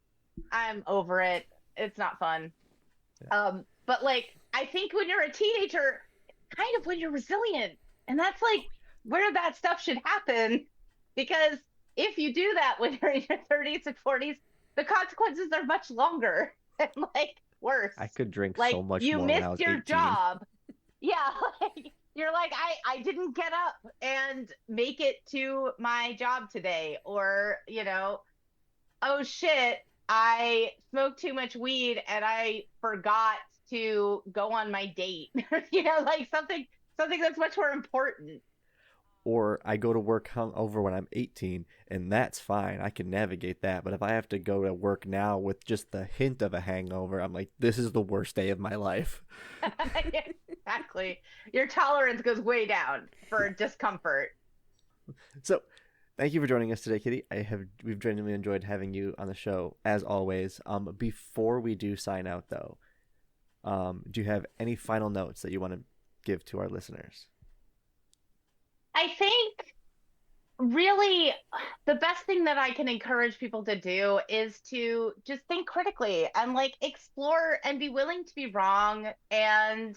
I'm over it. It's not fun. But like, I think when you're a teenager, kind of when you're resilient, and that's like where that stuff should happen, because if you do that when you're in your 30s and 40s, the consequences are much longer and like worse. I could drink Like so much you more when I missed was your 18. job. Yeah, like you're like I didn't get up and make it to my job today, or oh shit, I smoked too much weed and I forgot to go on my date. Like something that's much more important. Or I go to work hungover when I'm 18, and that's fine. I can navigate that. But if I have to go to work now with just the hint of a hangover, I'm like, this is the worst day of my life. Exactly. Your tolerance goes way down for discomfort. So, thank you for joining us today, Kitty. We've genuinely enjoyed having you on the show as always. Before we do sign out though, do you have any final notes that you want to give to our listeners? I think really the best thing that I can encourage people to do is to just think critically and like explore and be willing to be wrong and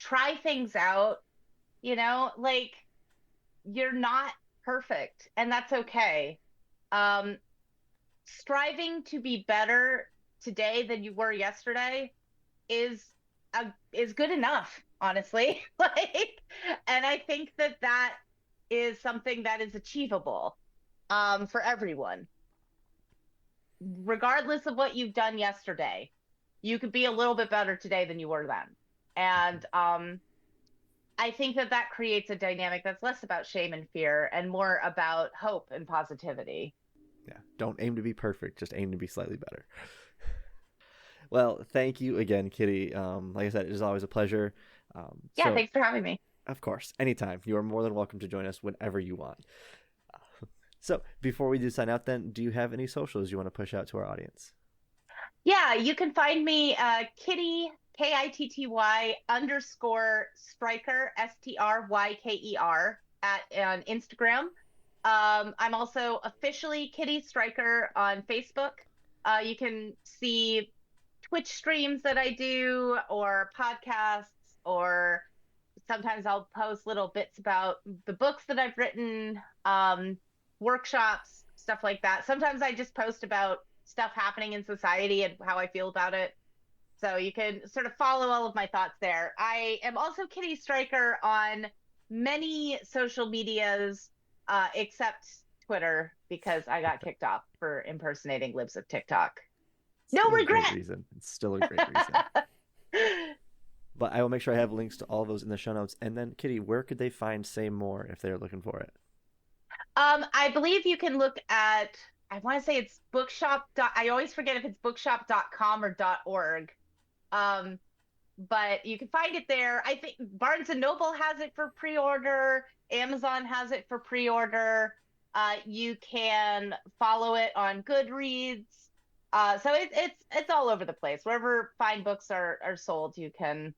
try things out, like you're not perfect and that's okay. Um, Striving to be better today than you were yesterday is is good enough, honestly. Like, and I think that that is something that is achievable for everyone, regardless of what you've done yesterday. You could be a little bit better today than you were then, and I think that that creates a dynamic that's less about shame and fear and more about hope and positivity. Yeah, don't aim to be perfect, just aim to be slightly better. Well, thank you again, Kitty. Like I said, it is always a pleasure. Yeah, thanks for having me. Of course, anytime. You are more than welcome to join us whenever you want. So before we do sign out then, do you have any socials you want to push out to our audience? Yeah, you can find me Kitty, KITTY _ Stryker, STRYKER on Instagram. I'm also officially Kitty Stryker on Facebook. You can see Twitch streams that I do or podcasts, or sometimes I'll post little bits about the books that I've written, workshops, stuff like that. Sometimes I just post about stuff happening in society and how I feel about it. So you can sort of follow all of my thoughts there. I am also Kitty Stryker on many social medias, except Twitter, because I got kicked off for impersonating libs of TikTok. No regret. Great reason. It's still a great reason. But I will make sure I have links to all of those in the show notes. And then, Kitty, where could they find Say More if they're looking for it? I believe you can look at, I want to say it's bookshop. I always forget if it's bookshop.com or .org. But you can find it there. I think Barnes & Noble has it for pre-order. Amazon has it for pre-order. You can follow it on Goodreads. So it's all over the place. Wherever fine books are sold, you can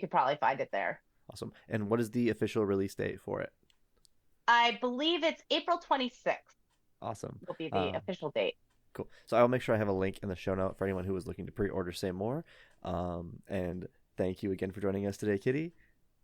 probably find it there. Awesome. And what is the official release date for it? I believe it's April 26th. Awesome. Will be the official date. Cool. So I'll make sure I have a link in the show note for anyone who is looking to pre-order Say More. And thank you again for joining us today, Kitty.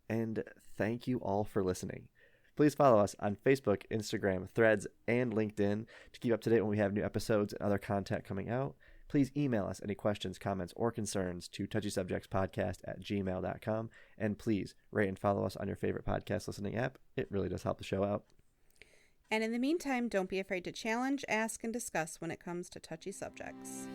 And thank you all for listening. Please follow us on Facebook, Instagram, Threads, and LinkedIn to keep up to date when we have new episodes and other content coming out. Please email us any questions, comments, or concerns to touchysubjectspodcast@gmail.com. And please rate and follow us on your favorite podcast listening app. It really does help the show out. And in the meantime, don't be afraid to challenge, ask, and discuss when it comes to touchy subjects.